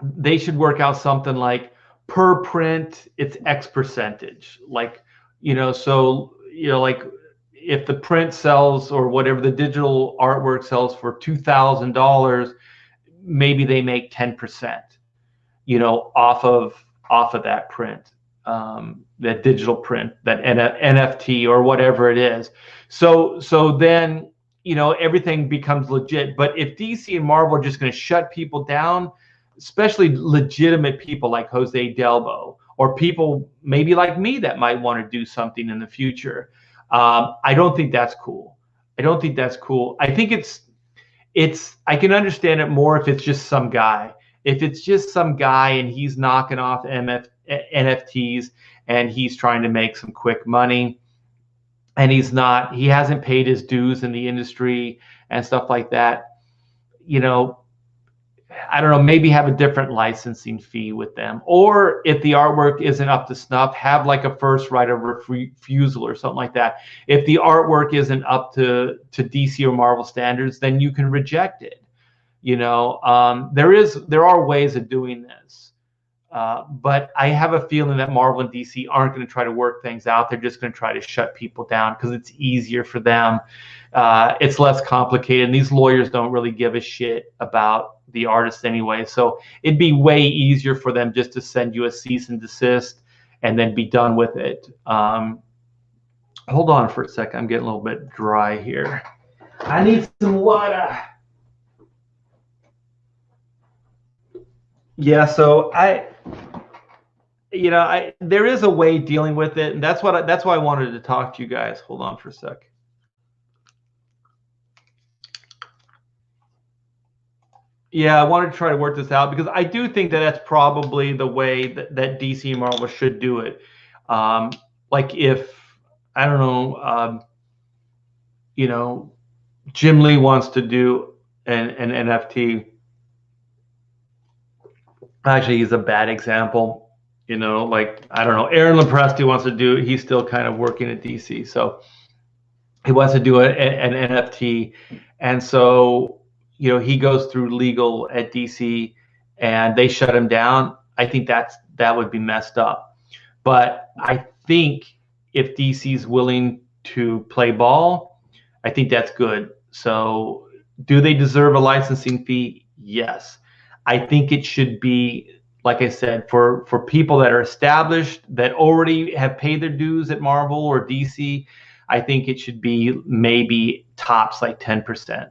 they should work out something like per print, it's X percentage. Like, you know, so, you know, like if the print sells or whatever the digital artwork sells for $2,000, maybe they make 10%, you know, off of that print, that digital print, that NFT or whatever it is. So then, you know, everything becomes legit. But if DC and Marvel are just going to shut people down, especially legitimate people like Jose Delbo or people maybe like me that might want to do something in the future, I don't think that's cool. I don't think that's cool. I think I can understand it more if it's just some guy. If it's just some guy and he's knocking off NFTs and he's trying to make some quick money and he hasn't paid his dues in the industry and stuff like that, you know, I don't know, maybe have a different licensing fee with them. Or if the artwork isn't up to snuff, have like a first right of refusal or something like that. If the artwork isn't up to DC or Marvel standards, then you can reject it. You know, there are ways of doing this. But I have a feeling that Marvel and DC aren't going to try to work things out. They're just going to try to shut people down because it's easier for them. It's less complicated. And these lawyers don't really give a shit about the artist anyway. So it'd be way easier for them just to send you a cease and desist and then be done with it. Hold on for a second. I'm getting a little bit dry here. I need some water. Yeah, so there is a way dealing with it, and that's why I wanted to talk to you guys. Hold on for a sec. Yeah, I wanted to try to work this out because I do think that that's probably the way that DC and Marvel should do it. Like if, I don't know, you know, Jim Lee wants to do an NFT. Actually, he's a bad example. You know, like, I don't know, Aaron Lopresti wants to do, he's still kind of working at DC. So he wants to do an NFT. And so, you know, he goes through legal at DC and they shut him down. I think that would be messed up. But I think if DC's willing to play ball, I think that's good. So do they deserve a licensing fee? Yes. I think it should be, like I said, for people that are established, that already have paid their dues at Marvel or DC. I think it should be maybe tops like 10%.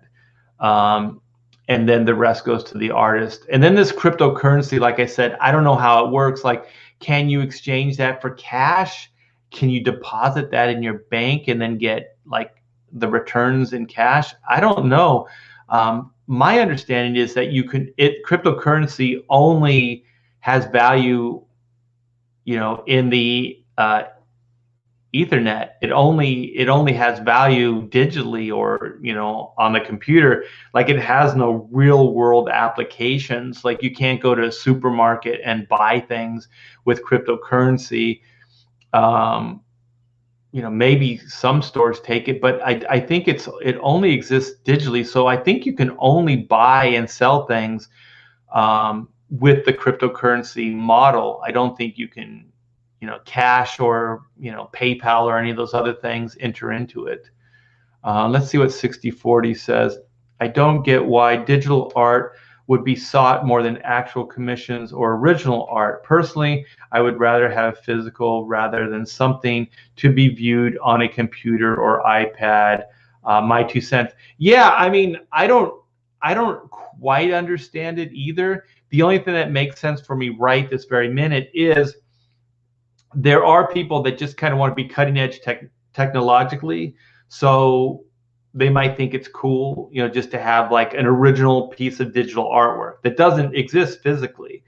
And then the rest goes to the artist. And then this cryptocurrency, like I said, I don't know how it works. Like, can you exchange that for cash? Can you deposit that in your bank and then get like the returns in cash? I don't know. My understanding is that cryptocurrency only has value, in the Ethernet. It only has value digitally or on the computer. Like, it has no real world applications. Like, you can't go to a supermarket and buy things with cryptocurrency. Maybe some stores take it, but I think it only exists digitally. So I think you can only buy and sell things with the cryptocurrency model. I don't think you can cash or PayPal or any of those other things enter into it. Let's see what 6040 says. I don't get why digital art would be sought more than actual commissions or original art. Personally, I would rather have physical rather than something to be viewed on a computer or iPad. My 2 cents. Yeah, I mean, I don't quite understand it either. The only thing that makes sense for me right this very minute is there are people that just kind of want to be cutting edge technologically. So they might think it's cool, just to have like an original piece of digital artwork that doesn't exist physically.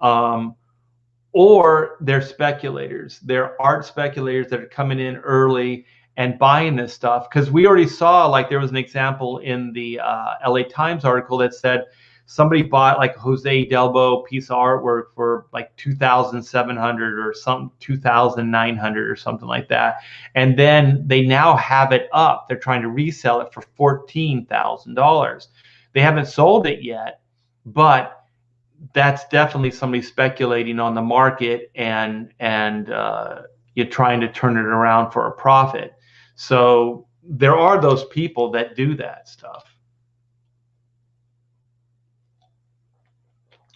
Or they're speculators. They're art speculators that are coming in early and buying this stuff. Because we already saw, like, there was an example in the LA Times article that said somebody bought like Jose Delbo piece of artwork for like 2,700 or something, 2,900 or something like that. And then they now have it up. They're trying to resell it for $14,000. They haven't sold it yet, but that's definitely somebody speculating on the market and you're trying to turn it around for a profit. So there are those people that do that stuff.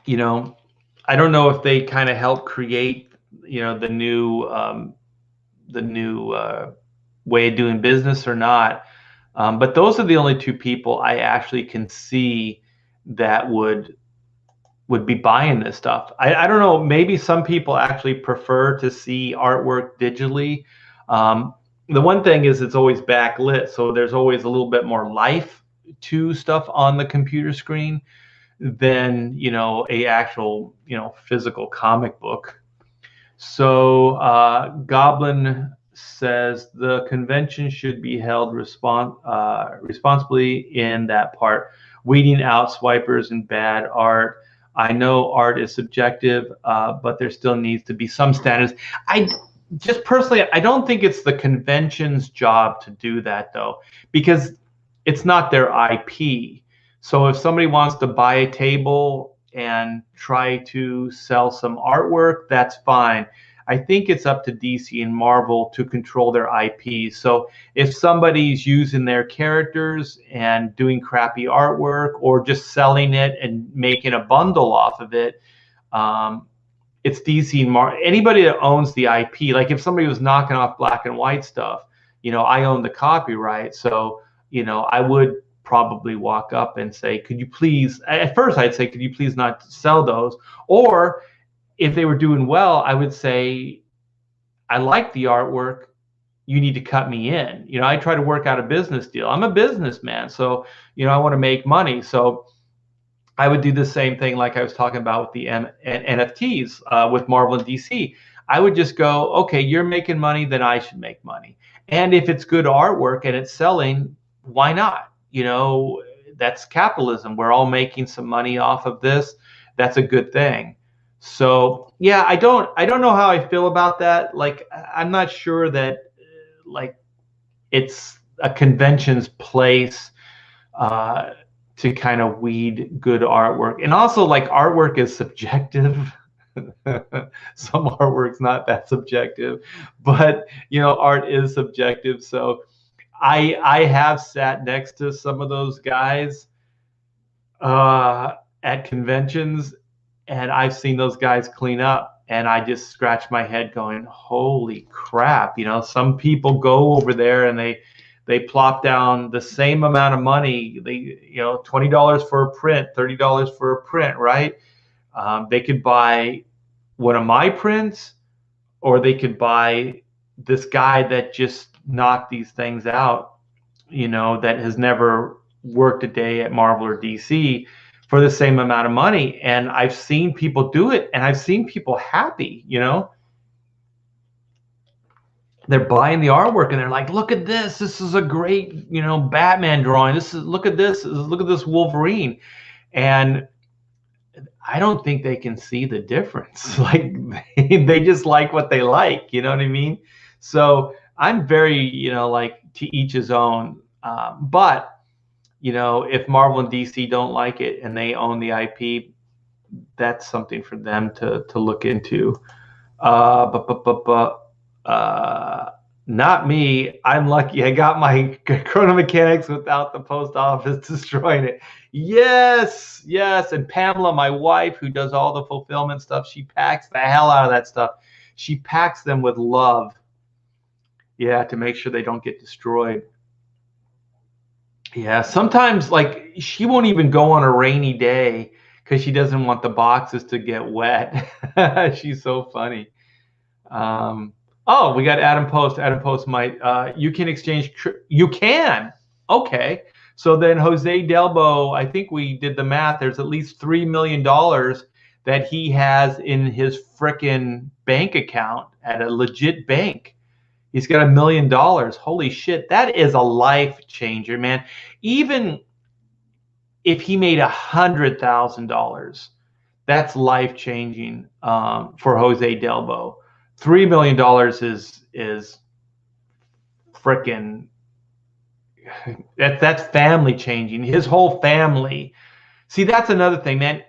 I don't know if they kind of help create, the new way of doing business or not. But those are the only two people I actually can see that would be buying this stuff. I don't know. Maybe some people actually prefer to see artwork digitally. The one thing is it's always backlit, so there's always a little bit more life to stuff on the computer screen than a actual physical comic book. So Goblin says the convention should be held responsibly in that part, weeding out swipers and bad art. I know art is subjective, but there still needs to be some standards. I just personally, I don't think it's the convention's job to do that, though, because it's not their IP. So if somebody wants to buy a table and try to sell some artwork, that's fine. I think it's up to DC and Marvel to control their IP. So if somebody's using their characters and doing crappy artwork or just selling it and making a bundle off of it, it's DC and Marvel. Anybody that owns the IP, like if somebody was knocking off black and white stuff, I own the copyright. So, I would probably walk up and say, could you please, at first I'd say, could you please not sell those? Or if they were doing well, I would say, I like the artwork, you need to cut me in. I try to work out a business deal. I'm a businessman, so I want to make money. So I would do the same thing like I was talking about with the NFTs with Marvel and DC. I would just go, okay, you're making money, then I should make money. And if it's good artwork and it's selling, why not? That's capitalism. We're all making some money off of this. That's a good thing. So yeah, I don't know how I feel about that. Like, I'm not sure that like it's a convention's place to kind of weed good artwork. And also, like, artwork is subjective. Some artwork's not that subjective, but art is subjective. So I have sat next to some of those guys, and at conventions, and I've seen those guys clean up, and I just scratch my head going, holy crap. Some people go over there and they plop down the same amount of money. $20 for a print, $30 for a print, right? They could buy one of my prints, or they could buy this guy that just knocked these things out, that has never worked a day at Marvel or DC, for the same amount of money. And I've seen people do it, and I've seen people happy. They're buying the artwork and they're like, look at this. This is a great, Batman drawing. Look at this. Look at this Wolverine. And I don't think they can see the difference. Like they just like what they like. You know what I mean? So I'm very, like, to each his own. But if Marvel and DC don't like it and they own the IP, that's something for them to look into. Not me. I'm lucky. I got my Chrono Mechanics without the post office destroying it. Yes. And Pamela, my wife, who does all the fulfillment stuff, she packs the hell out of that stuff. She packs them with love. Yeah, to make sure they don't get destroyed. Yeah, sometimes, like, she won't even go on a rainy day because she doesn't want the boxes to get wet. She's so funny. Oh, we got Adam Post. Adam Post might, you can exchange, you can. Okay. So then Jose Delbo, I think we did the math. There's at least $3 million that he has in his frickin' bank account at a legit bank. He's got $1 million. Holy shit. That is a life changer, man. Even if he made $100,000, that's life changing for Jose Delbo. $3 million is frickin', that's family changing. His whole family. See, that's another thing, man.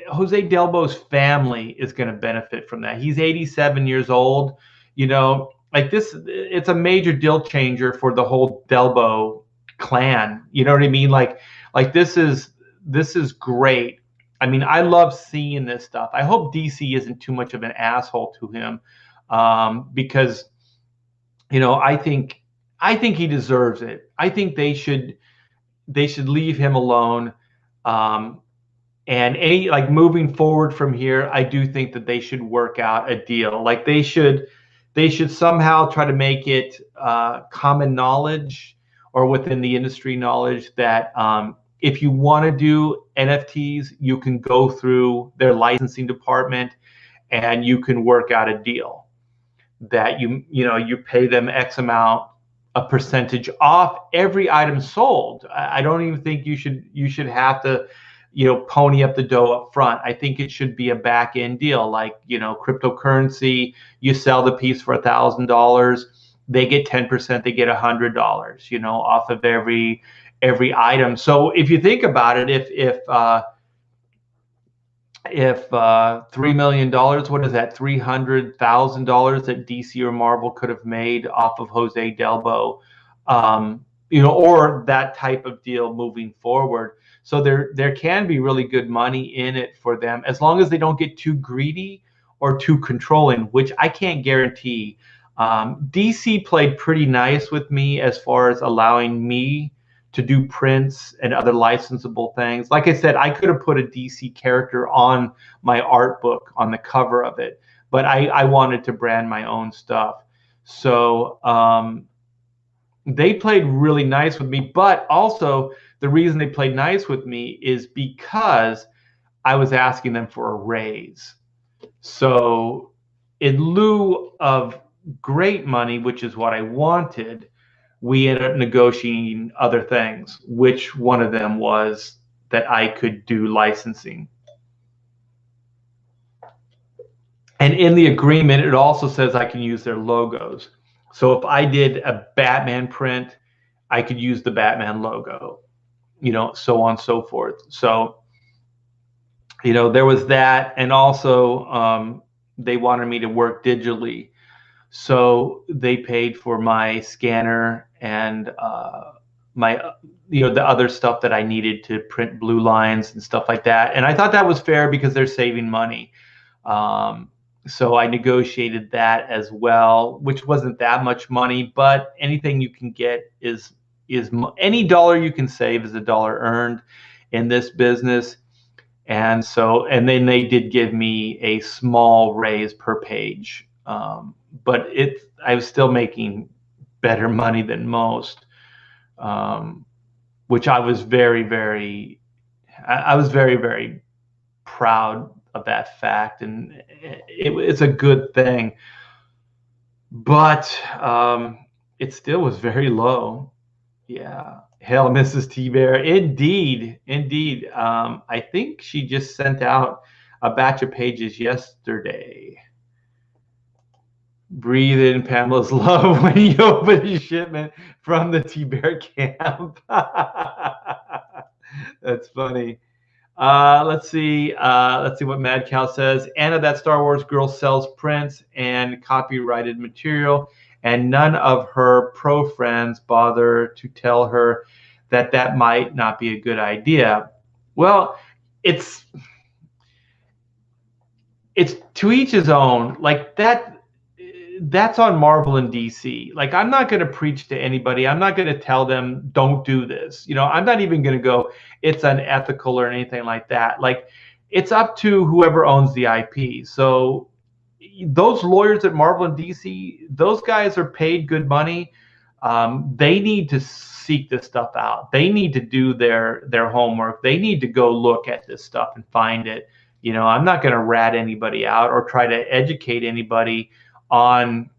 Jose Delbo's family is going to benefit from that. He's 87 years old. Like this, it's a major deal changer for the whole Delbo clan. You know what I mean? Like this is great. I mean, I love seeing this stuff. I hope DC isn't too much of an asshole to him, because, I think he deserves it. I think they should leave him alone. And moving forward from here, I do think that they should work out a deal. Like they should somehow try to make it common knowledge, or within the industry knowledge, that if you want to do NFTs, you can go through their licensing department and you can work out a deal that you pay them X amount, a percentage off every item sold. I don't even think you should have to, pony up the dough up front. I think it should be a back end deal, like, cryptocurrency. You sell the piece for $1,000, they get 10%, they get $100, off of every item. So if you think about it, if $3 million, what is that, $300,000 that DC or Marvel could have made off of Jose Delbo, or that type of deal moving forward. So there can be really good money in it for them, as long as they don't get too greedy or too controlling, which I can't guarantee. DC played pretty nice with me as far as allowing me to do prints and other licensable things. Like I said, I could have put a DC character on my art book on the cover of it, but I wanted to brand my own stuff. So they played really nice with me, but also the reason they played nice with me is because I was asking them for a raise. So in lieu of great money, which is what I wanted, we ended up negotiating other things, which one of them was that I could do licensing. And in the agreement, it also says I can use their logos. So if I did a Batman print, I could use the Batman logo, so on and so forth. So, there was that. And also they wanted me to work digitally. So they paid for my scanner and the other stuff that I needed to print blue lines and stuff like that. And I thought that was fair because they're saving money. So I negotiated that as well, which wasn't that much money, but anything you can get is any dollar you can save is a dollar earned in this business. And then they did give me a small raise per page. But I was still making better money than most, which I was very, very proud of that fact, and it's a good thing. But it still was very low. Yeah. Hell, Mrs. T-Bear. Indeed. I think she just sent out a batch of pages yesterday. Breathe in Pamela's love when you open a shipment from the T-Bear camp. That's funny. Let's see what Mad Cow says. Anna, that Star Wars girl, sells prints and copyrighted material, and none of her pro friends bother to tell her that might not be a good idea. Well, it's to each his own. Like that's on Marvel and DC. Like, I'm not going to preach to anybody. I'm not going to tell them don't do this. I'm not even going to go it's unethical or anything like that. Like, it's up to whoever owns the IP. So those lawyers at Marvel and DC, those guys are paid good money. They need to seek this stuff out. They need to do their homework. They need to go look at this stuff and find it. I'm not going to rat anybody out or try to educate anybody on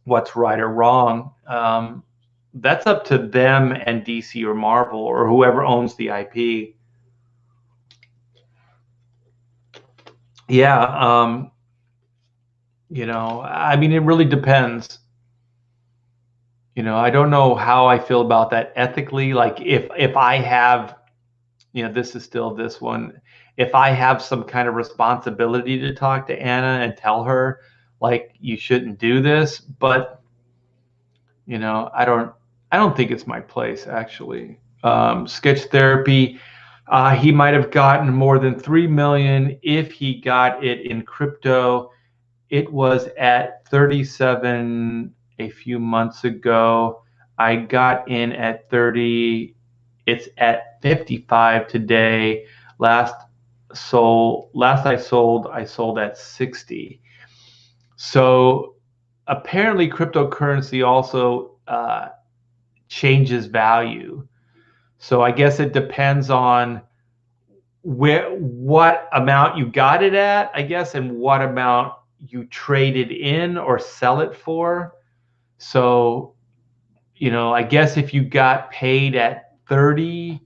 what's right or wrong. That's up to them and DC or Marvel or whoever owns the IP. Yeah. I mean, it really depends. I don't know how I feel about that ethically. Like, if I have, this is still this one. If I have some kind of responsibility to talk to Anna and tell her, like, you shouldn't do this, but I don't think it's my place, actually. Sketch Therapy, he might have gotten more than 3 million if he got it in crypto. It was at 37 a few months ago. I got in at 30. It's at 55 today. Last I sold at 60. So apparently cryptocurrency also changes value. So I guess it depends on what amount you got it at, I guess, and what amount you traded in or sell it for. So, I guess if you got paid at 30,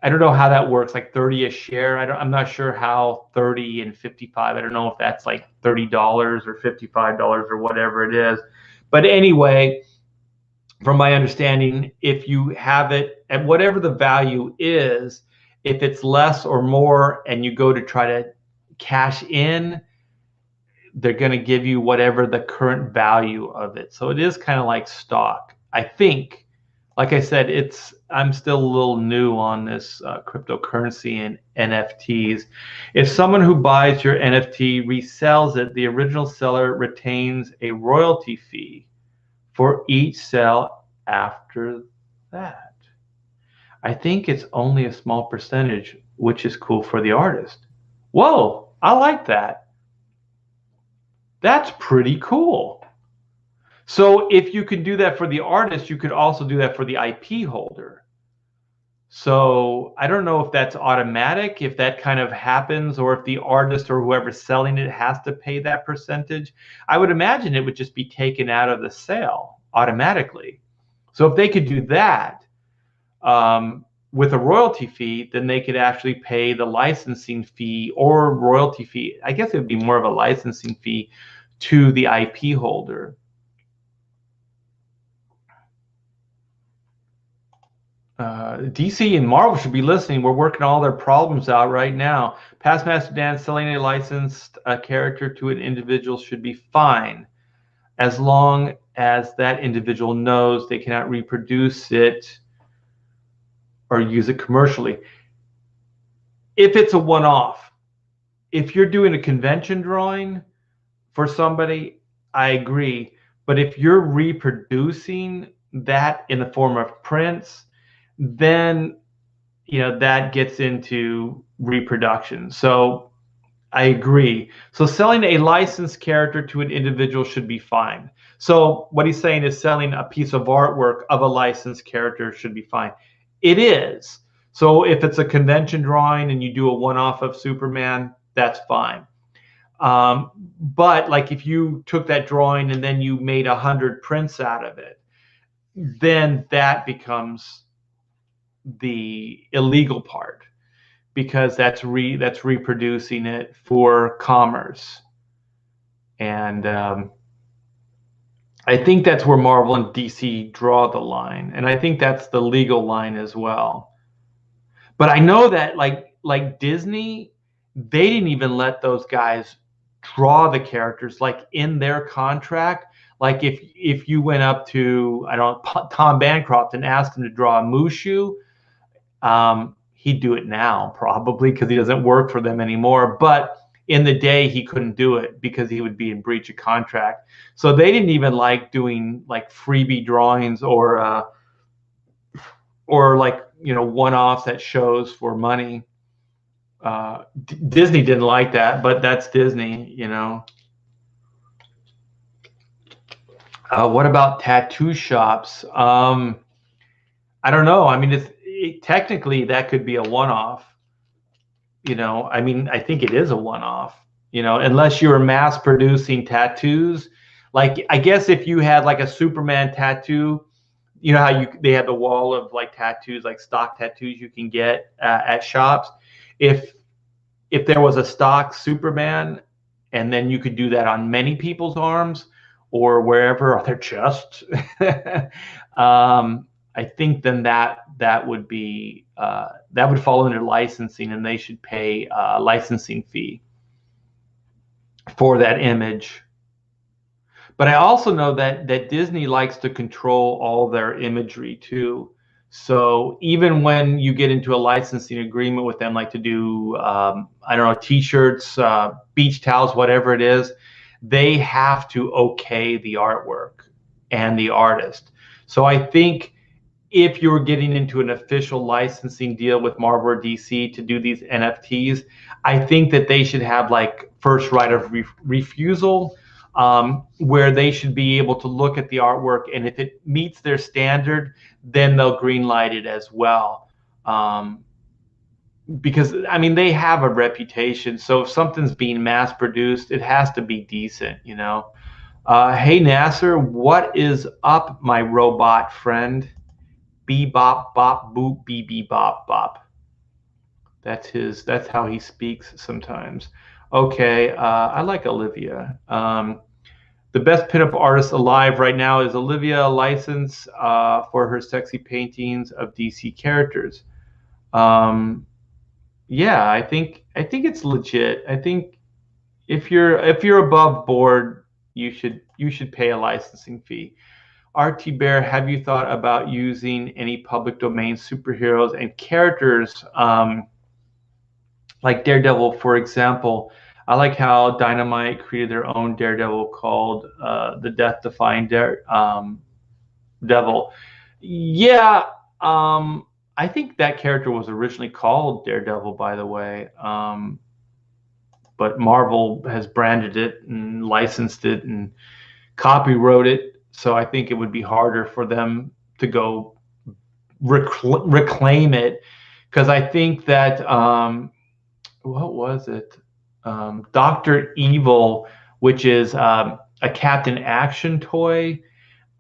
I don't know how that works, like 30 a share. I'm not sure how 30 and 55. I don't know if that's like $30 or $55 or whatever it is. But anyway, from my understanding, if you have it at whatever the value is, if it's less or more and you go to try to cash in, they're going to give you whatever the current value of it. So it is kind of like stock, I think. Like I said, I'm still a little new on this cryptocurrency and NFTs. If someone who buys your NFT resells it, the original seller retains a royalty fee for each sale after that. I think it's only a small percentage, which is cool for the artist. Whoa, I like that. That's pretty cool. So if you can do that for the artist, you could also do that for the IP holder. So I don't know if that's automatic, if that kind of happens, or if the artist or whoever's selling it has to pay that percentage. I would imagine it would just be taken out of the sale automatically. So if they could do that with a royalty fee, then they could actually pay the licensing fee or royalty fee. I guess it would be more of a licensing fee to the IP holder. DC and Marvel should be listening. We're working all their problems out right now. Past Master Dan, selling a licensed character to an individual should be fine, as long as that individual knows they cannot reproduce it or use it commercially. If it's a one-off, if you're doing a convention drawing for somebody, I agree. But if you're reproducing that in the form of prints, then that gets into reproduction. So I agree. So selling a licensed character to an individual should be fine. So what he's saying is selling a piece of artwork of a licensed character should be fine. It is. So if it's a convention drawing and you do a one-off of Superman, that's fine. But like if you took that drawing and then you made 100 prints out of it, then that becomes the illegal part, because that's reproducing it for commerce. And I think that's where Marvel and DC draw the line, and I think that's the legal line as well. But I know that like Disney, they didn't even let those guys draw the characters, like in their contract. Like if you went up to, I don't know, Tom Bancroft and asked him to draw a Mushu, he'd do it now probably because he doesn't work for them anymore. But in the day, he couldn't do it because he would be in breach of contract. So they didn't even like doing like freebie drawings or like one-offs at shows for money. Disney didn't like that, but that's Disney, What about tattoo shops? I don't know. I mean, technically that could be a one-off. I mean, I think it is a one-off. Unless you were mass producing tattoos. Like, I guess if you had like a Superman tattoo, how they have the wall of like tattoos, like stock tattoos you can get at shops. If there was a stock Superman, and then you could do that on many people's arms or wherever, on their chest, I think then that would be that would fall under licensing, and they should pay a licensing fee for that image. But I also know that Disney likes to control all their imagery too. So even when you get into a licensing agreement with them, like to do, I don't know, T-shirts, beach towels, whatever it is, they have to okay the artwork and the artist. So I think if you're getting into an official licensing deal with Marvel or DC to do these NFTs, I think that they should have like first right of refusal, where they should be able to look at the artwork, and if it meets their standard, then they'll green light it as well. Because I mean, they have a reputation. So if something's being mass produced, it has to be decent, Hey Nasser, what is up, my robot friend? Bebop bop boop bb bop bop. That's how he speaks sometimes. Okay, I like Olivia. The best pinup artist alive right now is Olivia License for her sexy paintings of DC characters. Yeah, I think it's legit. I think if you're above board, you should pay a licensing fee. RT Bear, have you thought about using any public domain superheroes and characters like Daredevil, for example? I like how Dynamite created their own Daredevil called the Death-Defying Devil. Yeah, I think that character was originally called Daredevil, by the way. But Marvel has branded it and licensed it and copywrote it. So I think it would be harder for them to go reclaim it, because I think that what was it? Dr. Evil, which is a Captain Action toy.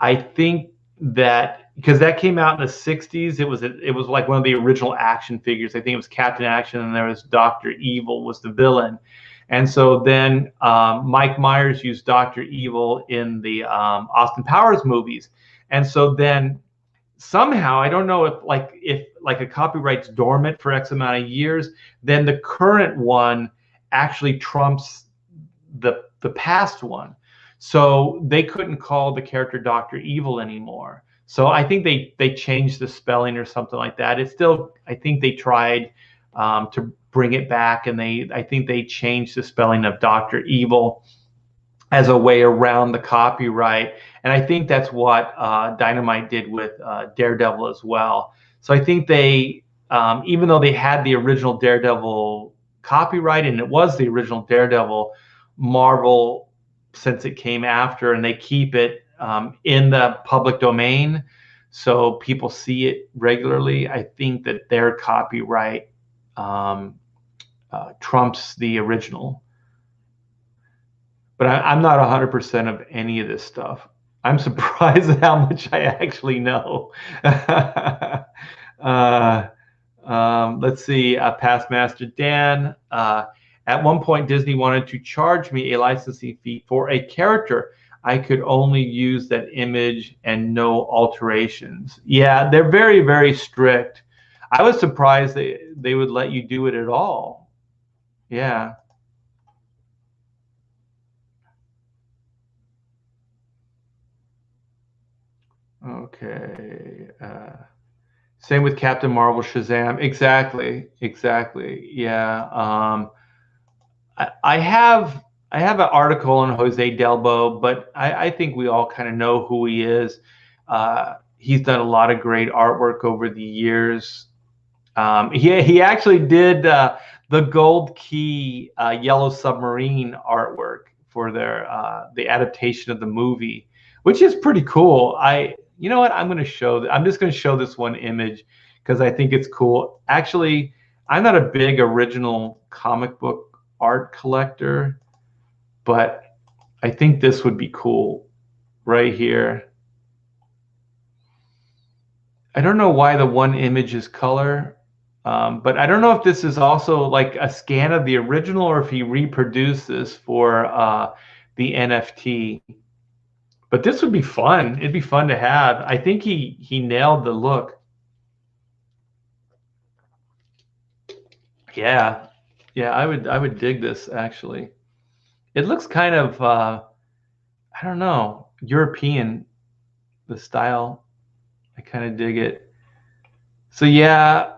I think that because that came out in the 60s, it was like one of the original action figures. I think it was Captain Action, and there was Dr. Evil was the villain. And so then Mike Myers used Dr. Evil in the Austin Powers movies. And so then somehow, I don't know if a copyright's dormant for X amount of years, then the current one actually trumps the past one. So they couldn't call the character Dr. Evil anymore. So I think they changed the spelling or something like that. It's still, I think they tried to bring it back, and I think they changed the spelling of Dr. Evil as a way around the copyright. And I think that's what Dynamite did with Daredevil as well. So I think they, even though they had the original Daredevil copyright and it was the original Daredevil, Marvel, since it came after, and they keep it in the public domain so people see it regularly, I think that their copyright trumps the original. But I'm not 100% of any of this stuff. I'm surprised at how much I actually know. Let's see, Past Master Dan. At one point, Disney wanted to charge me a licensing fee for a character. I could only use that image and no alterations. Yeah, they're very, very strict. I was surprised they would let you do it at all. Yeah. Okay. Same with Captain Marvel, Shazam. Exactly. Yeah. I have an article on Jose Delbo, but I think we all kind of know who he is. He's done a lot of great artwork over the years. He actually did the Gold Key Yellow Submarine artwork for the adaptation of the movie, which is pretty cool. You know what? I'm just going to show this one image because I think it's cool. Actually, I'm not a big original comic book art collector, but I think this would be cool right here. I don't know why the one image is color, but I don't know if this is also like a scan of the original or if he reproduced this for the NFT. But this would be fun. It'd be fun to have. I think he nailed the look. Yeah. Yeah, I would dig this actually. It looks kind of I don't know, European, the style. I kind of dig it. So yeah,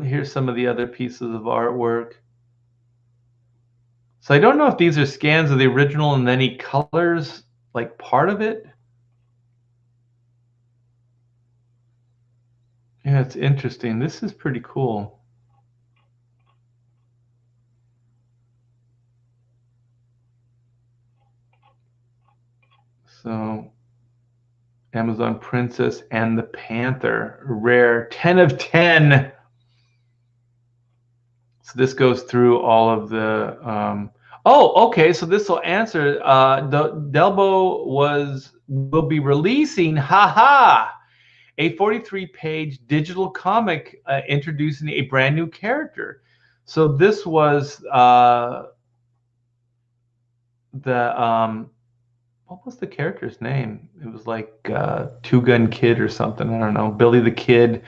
here's some of the other pieces of artwork. So I don't know if these are scans of the original and then he colors like part of it. Yeah, it's interesting. This is pretty cool. So Amazon Princess and the Panther, rare, 10 of 10. So this goes through all of the oh, okay, so this will answer the Delbo will be releasing a 43-page digital comic introducing a brand new character. So this was what was the character's name? It was like Two Gun Kid or something. I don't know. Billy the Kid,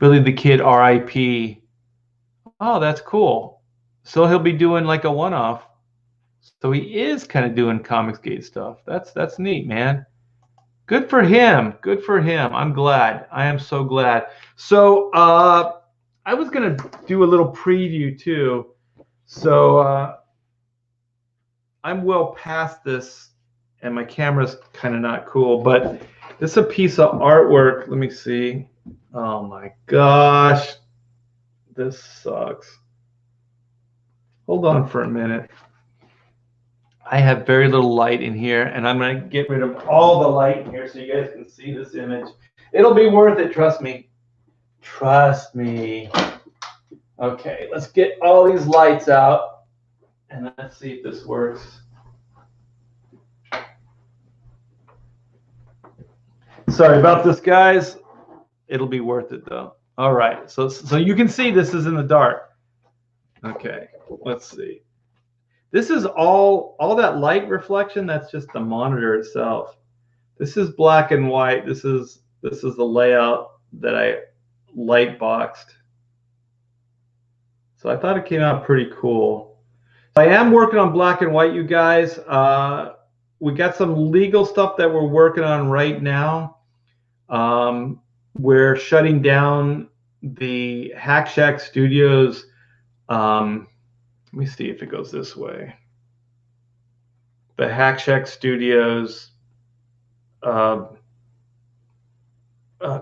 R.I.P. Oh, that's cool. So he'll be doing like a one-off. So he is kind of doing Comicsgate stuff. That's neat, man. Good for him. Good for him. I'm glad. I am so glad. So I was gonna do a little preview too. So I'm well past this, and my camera's kind of not cool, but this is a piece of artwork. Let me see. Oh my gosh. This sucks. Hold on for a minute. I have very little light in here, and I'm going to get rid of all the light in here so you guys can see this image. It'll be worth it, trust me. Trust me. Okay, let's get all these lights out, and let's see if this works. Sorry about this, guys. It'll be worth it, though. All right, so you can see this is in the dark. Okay, let's see. This is all that light reflection. That's just the monitor itself. This is black and white. This is the layout that I light boxed. So I thought it came out pretty cool. I am working on black and white, you guys. We got some legal stuff that we're working on right now. We're shutting down the Hack Shack Studios. Let me see if it goes this way. The Hack Shack Studios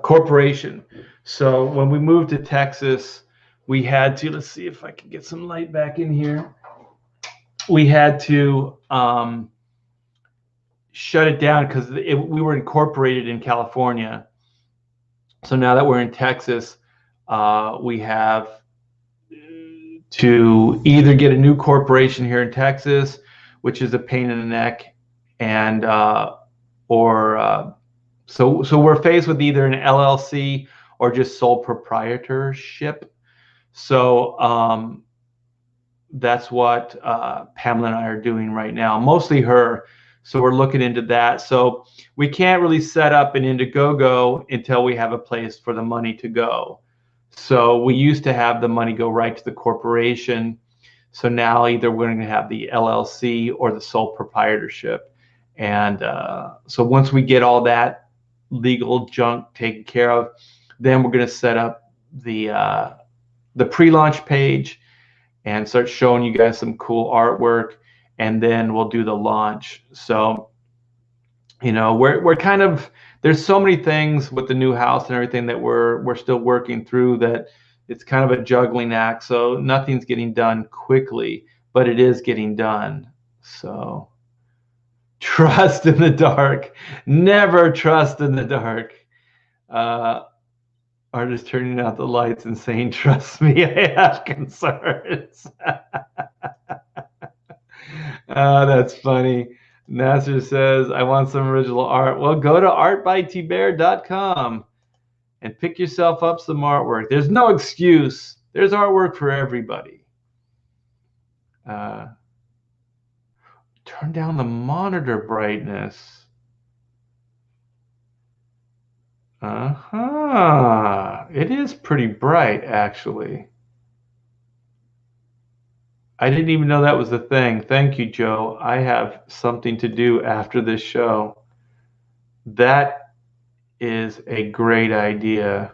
corporation. So when we moved to Texas, we had to, let's see if I can get some light back in here. We had to shut it down because we were incorporated in California. So now that we're in Texas, we have to either get a new corporation here in Texas, which is a pain in the neck, and so we're faced with either an LLC or just sole proprietorship. So that's what Pamela and I are doing right now, mostly her. So we're looking into that. So we can't really set up an Indiegogo until we have a place for the money to go. So we used to have the money go right to the corporation. So now either we're going to have the LLC or the sole proprietorship. And so once we get all that legal junk taken care of, then we're going to set up the pre-launch page and start showing you guys some cool artwork, and then we'll do the launch. So, you know, we're kind of, there's so many things with the new house and everything that we're still working through, that it's kind of a juggling act. So nothing's getting done quickly, but it is getting done. So trust in the dark. Never trust in the dark. Artist turning out the lights and saying, "Trust me, I have concerns." That's funny. Nasser says, "I want some original art." Well, go to artbytbear.com and pick yourself up some artwork. There's no excuse. There's artwork for everybody. Turn down the monitor brightness. It is pretty bright, actually. I didn't even know that was a thing. Thank you, Joe. I have something to do after this show. That is a great idea,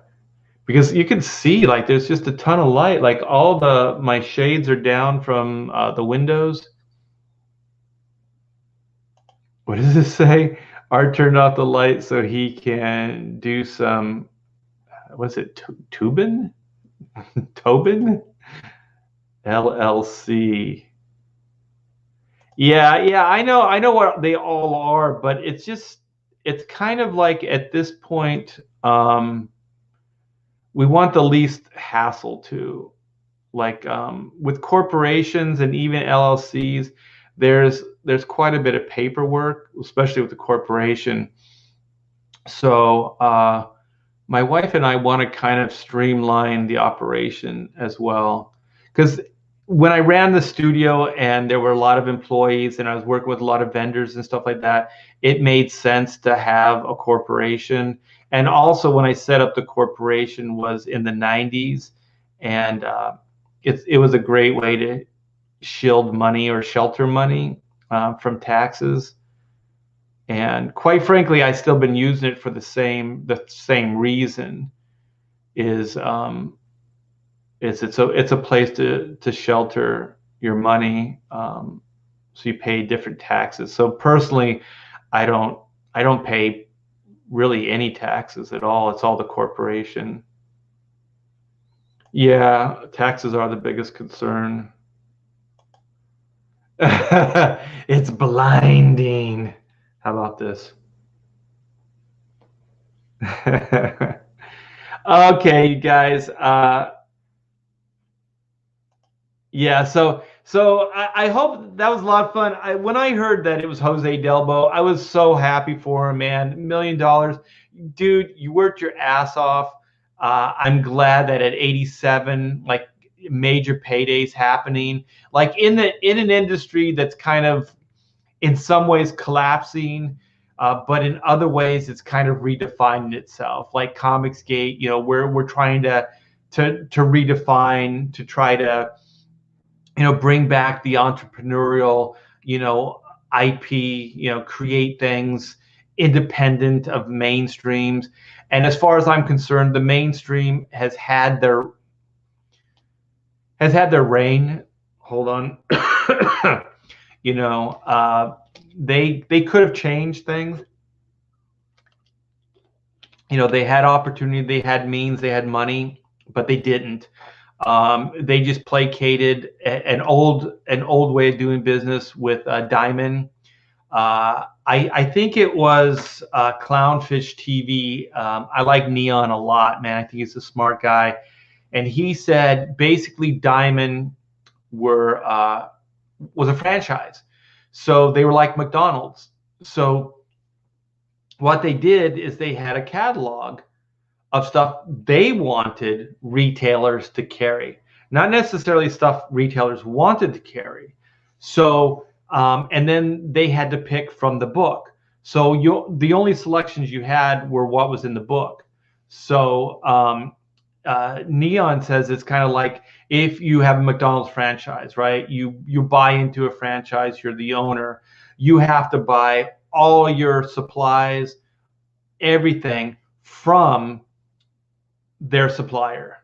because you can see, like, there's just a ton of light. Like, all my shades are down from the windows. What does this say? Art turned off the light so he can do some, what's it, Tobin? LLC. Yeah, I know what they all are, but it's kind of like, at this point, we want the least hassle to, like, with corporations and even LLCs, there's quite a bit of paperwork, especially with the corporation. So my wife and I want to kind of streamline the operation as well, because when I ran the studio and there were a lot of employees and I was working with a lot of vendors and stuff like that, it made sense to have a corporation. And also, when I set up the corporation was in the 90s, and it was a great way to shield money or shelter money from taxes. And quite frankly, I still been using it for the same reason. It's a place to shelter your money, so you pay different taxes. So personally, I don't pay really any taxes at all. It's all the corporation. Yeah, taxes are the biggest concern. It's blinding. How about this? Okay, you guys. Yeah, so I hope that was a lot of fun. When I heard that it was Jose Delbo, I was so happy for him, man. $1 million. Dude, you worked your ass off. I'm glad that at 87, like, major paydays happening, like in an industry that's kind of in some ways collapsing, but in other ways it's kind of redefining itself. Like Comicsgate, you know, we're trying to redefine, to try to, you know, bring back the entrepreneurial, you know, IP, you know, create things independent of mainstreams. And as far as I'm concerned, the mainstream has had their reign. Hold on. You know, they could have changed things. You know, they had opportunity, they had means, they had money, but they didn't. They just placated an old way of doing business with Diamond. I think it was Clownfish TV. I like Neon a lot, man. I think he's a smart guy. And he said basically Diamond was a franchise. So they were like McDonald's. So what they did is they had a catalog of stuff they wanted retailers to carry, not necessarily stuff retailers wanted to carry. So, and then they had to pick from the book. So the only selections you had were what was in the book. So Neon says it's kind of like if you have a McDonald's franchise, right? You buy into a franchise, you're the owner. You have to buy all your supplies, everything from their supplier.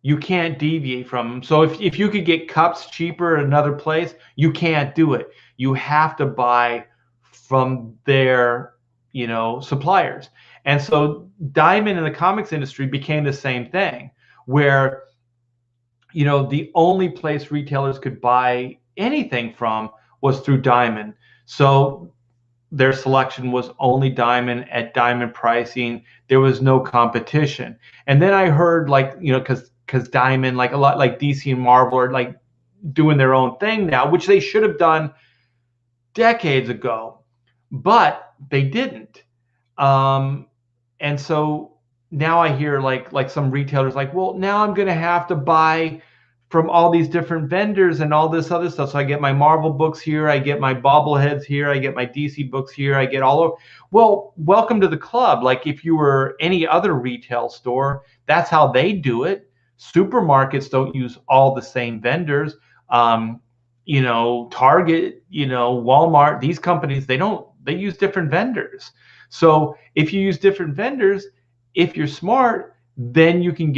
You can't deviate from them. So if you could get cups cheaper at another place, you can't do it. You have to buy from their, you know, suppliers. And so Diamond in the comics industry became the same thing, where, you know, the only place retailers could buy anything from was through Diamond. So their selection was only Diamond at Diamond pricing. There was no competition. And then I heard, like, you know, because Diamond, like a lot like DC and Marvel, are like doing their own thing now, which they should have done decades ago, but they didn't. And so now I hear like some retailers like, well, now I'm going to have to buy from all these different vendors and all this other stuff. So I get my Marvel books here, I get my bobbleheads here, I get my DC books here, I get all of. Well, welcome to the club. Like if you were any other retail store, that's how they do it. Supermarkets don't use all the same vendors. You know, Target, you know, Walmart, these companies, they use different vendors. So if you use different vendors, if you're smart, then you can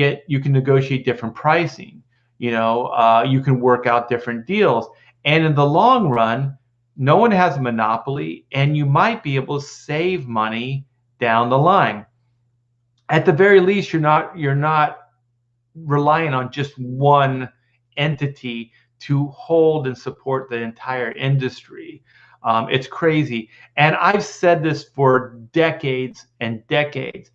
negotiate different pricing. You know, you can work out different deals. And in the long run, no one has a monopoly, and you might be able to save money down the line. At the very least, you're not relying on just one entity to hold and support the entire industry. It's crazy. And I've said this for decades and decades.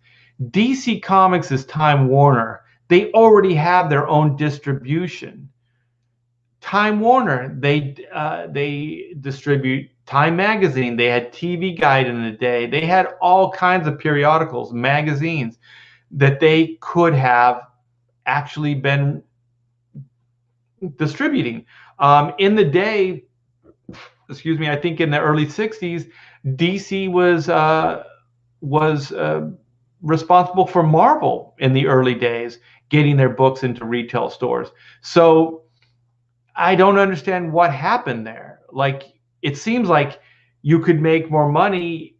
DC Comics is Time Warner. They already have their own distribution. Time Warner, they distribute Time Magazine. They had TV Guide in the day. They had all kinds of periodicals, magazines that they could have actually been distributing. In the day, excuse me, I think in the early 60s, DC was responsible for Marvel in the early days, getting their books into retail stores. So I don't understand what happened there. Like, it seems like you could make more money.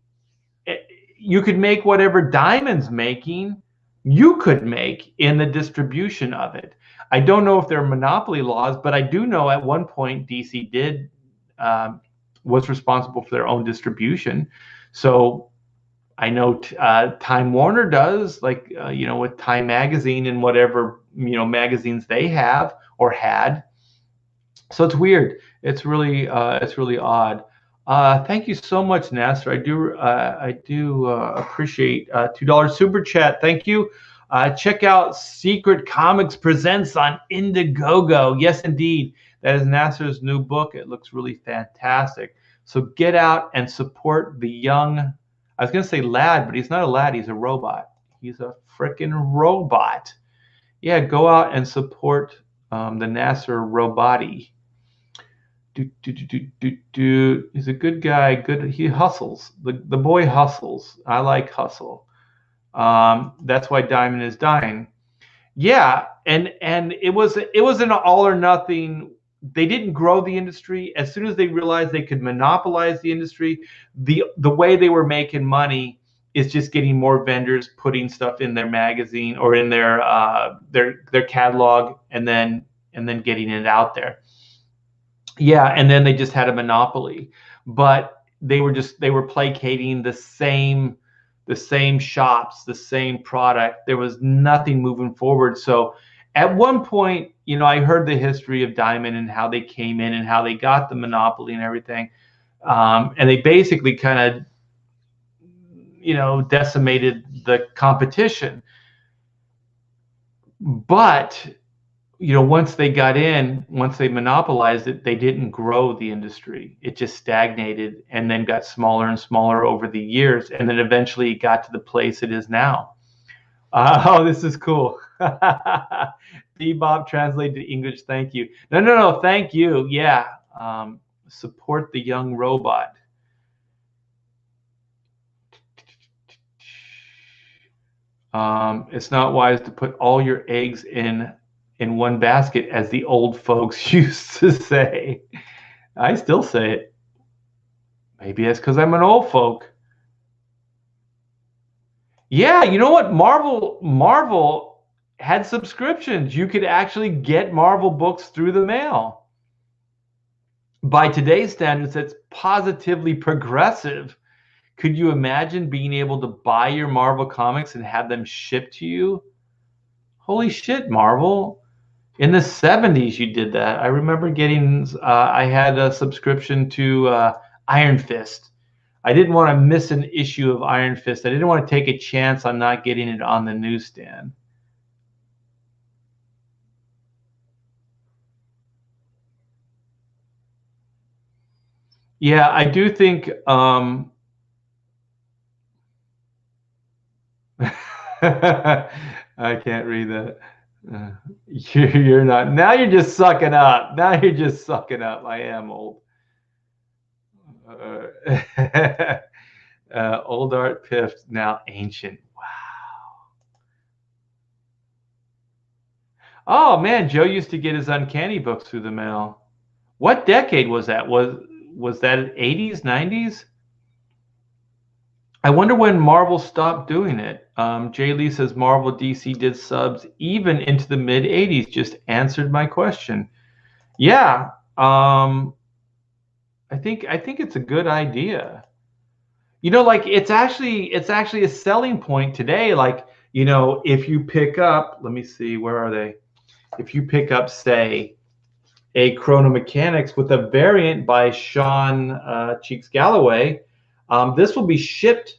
You could make whatever Diamond's making, you could make in the distribution of it. I don't know if there are monopoly laws, but I do know at one point DC was responsible for their own distribution. So I know Time Warner does, like, you know, with Time Magazine and whatever, you know, magazines they have or had. So it's weird. It's really odd. Thank you so much, Nasser. I do appreciate $2 super chat. Thank you. Check out Secret Comics Presents on Indiegogo. Yes, indeed. That is Nasser's new book. It looks really fantastic. So get out and support the young, I was going to say lad, but he's not a lad. He's a robot. He's a freaking robot. Yeah, go out and support the Nasser Roboti. He's a good guy. Good. He hustles. The boy hustles. I like hustle. That's why Diamond is dying. Yeah, and it was an all or nothing they didn't grow the industry. As soon as they realized they could monopolize the industry, the way they were making money is just getting more vendors putting stuff in their magazine or in their catalog, and then getting it out there. Yeah, and then they just had a monopoly, but they were placating the same shops, the same product. There was nothing moving forward. So at one point, I heard the history of Diamond and how they came in and how they got the monopoly and everything. And they basically kind of, decimated the competition. But, once they got in, once they monopolized it, they didn't grow the industry. It just stagnated and then got smaller and smaller over the years. And then eventually it got to the place it is now. Oh, this is cool. Bob translated to English. Thank you. No. Thank you. Yeah. Support the young robot. It's not wise to put all your eggs in one basket, as the old folks used to say. I still say it. Maybe that's because I'm an old folk. Yeah, you know what? Marvel had subscriptions. You could actually get Marvel books through the mail. By today's standards, that's positively progressive. Could you imagine being able to buy your Marvel comics and have them shipped to you? Holy shit, Marvel. In the 70s, you did that. I remember getting, I had a subscription to Iron Fist. I didn't want to miss an issue of Iron Fist. I didn't want to take a chance on not getting it on the newsstand. Yeah, I do think I can't read that. You're not. Now you're just sucking up. Now you're just sucking up. I am old. Old art piff, now ancient. Wow. Oh man, Joe used to get his Uncanny books through the mail. What decade was that? Was that 80s, 90s? I wonder when Marvel stopped doing it. Jay Lee says Marvel DC did subs even into the mid 80s. Just answered my question. Yeah, I think it's a good idea. Like it's actually a selling point today. Like, if you pick up, let me see, where are they? If you pick up, say, a Chrono Mechanics with a variant by Sean Cheeks Galloway, this will be shipped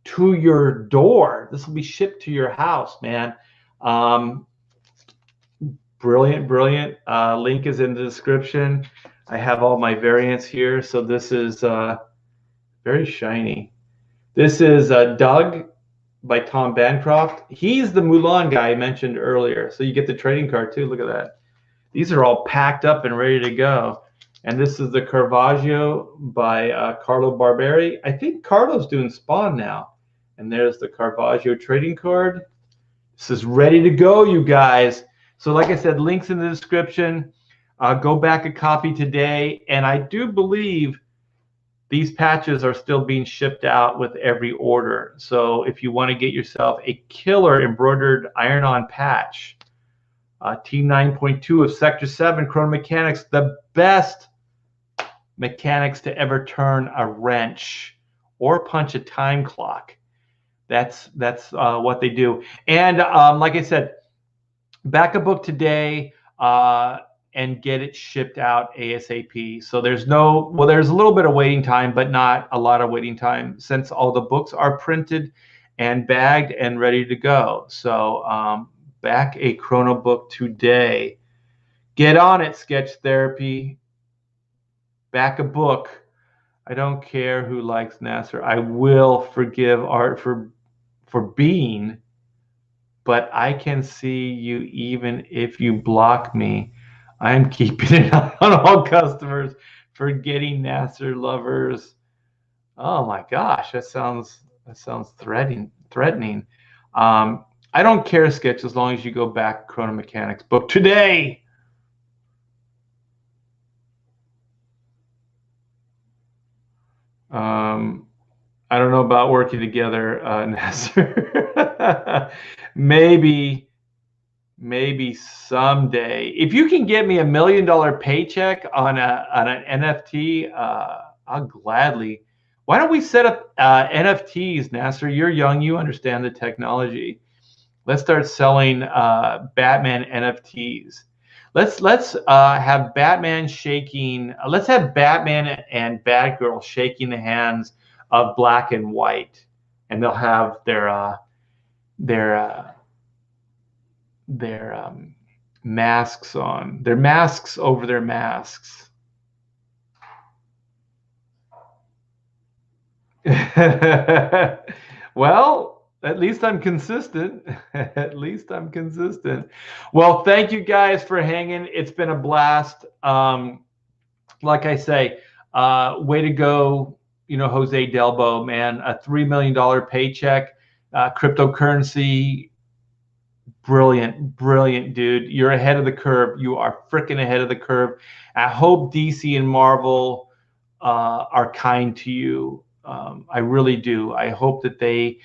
to your door. This will be shipped to your house, man. Brilliant. Link is in the description. I have all my variants here. So this is very shiny. This is Doug by Tom Bancroft. He's the Mulan guy I mentioned earlier. So you get the trading card too. Look at that. These are all packed up and ready to go. And this is the Caravaggio by Carlo Barberi. I think Carlo's doing Spawn now. And there's the Caravaggio trading card. This is ready to go, you guys. So like I said, links in the description. Go back a copy today. And I do believe these patches are still being shipped out with every order. So if you want to get yourself a killer embroidered iron-on patch, Team 9.2 of Sector 7, Chrono Mechanics, the best mechanics to ever turn a wrench or punch a time clock. That's what they do. And like I said, back a book today and get it shipped out ASAP. So there's a little bit of waiting time, but not a lot of waiting time, since all the books are printed and bagged and ready to go. So back a Chrono book today. Get on it, Sketch Therapy. Back a book. I don't care who likes Nasser. I will forgive Art for being, but I can see you even if you block me. I'm keeping it on all customers. Forgetting Nasser lovers. Oh my gosh, that sounds threatening. I don't care, Sketch, as long as you go back Chrono Mechanics book today. I don't know about working together, Nasser. maybe someday. If you can get me $1 million paycheck on an NFT, I'll gladly. Why don't we set up NFTs, Nasser? You're young, you understand the technology. Let's start selling Batman NFTs. Let's have Batman shaking. Let's have Batman and Batgirl shaking the hands of Black and White, and they'll have their masks on. Their masks over their masks. Well, at least I'm consistent. At least I'm consistent. Well, thank you guys for hanging. It's been a blast. Like I say, way to go, Jose Delbo, man. A $3 million paycheck, cryptocurrency. Brilliant, brilliant, dude. You're ahead of the curve. You are freaking ahead of the curve. I hope DC and Marvel are kind to you. I really do. I hope that they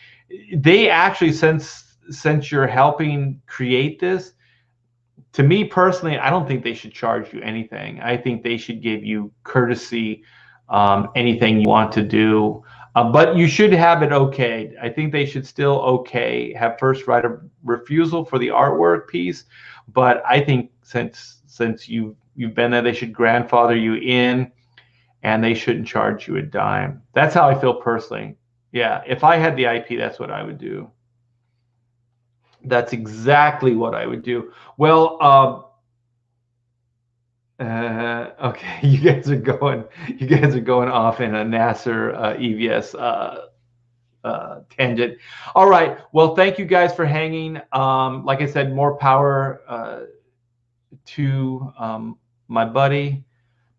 actually, since you're helping create this, to me personally, I don't think they should charge you anything. I think they should give you courtesy, anything you want to do. But you should have it okayed. I think they should still have first right of refusal for the artwork piece. But I think since you've been there, they should grandfather you in, and they shouldn't charge you a dime. That's how I feel personally. Yeah, if I had the IP, that's what I would do. That's exactly what I would do. Well, okay, you guys are going off in a Nasser EVS tangent. All right. Well, thank you guys for hanging. Like I said, more power to my buddy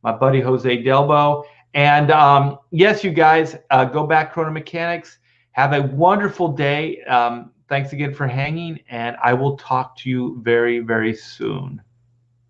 Jose Delbo. And yes, you guys, go back Chrono Mechanics. Have a wonderful day. Thanks again for hanging, and I will talk to you very, very soon.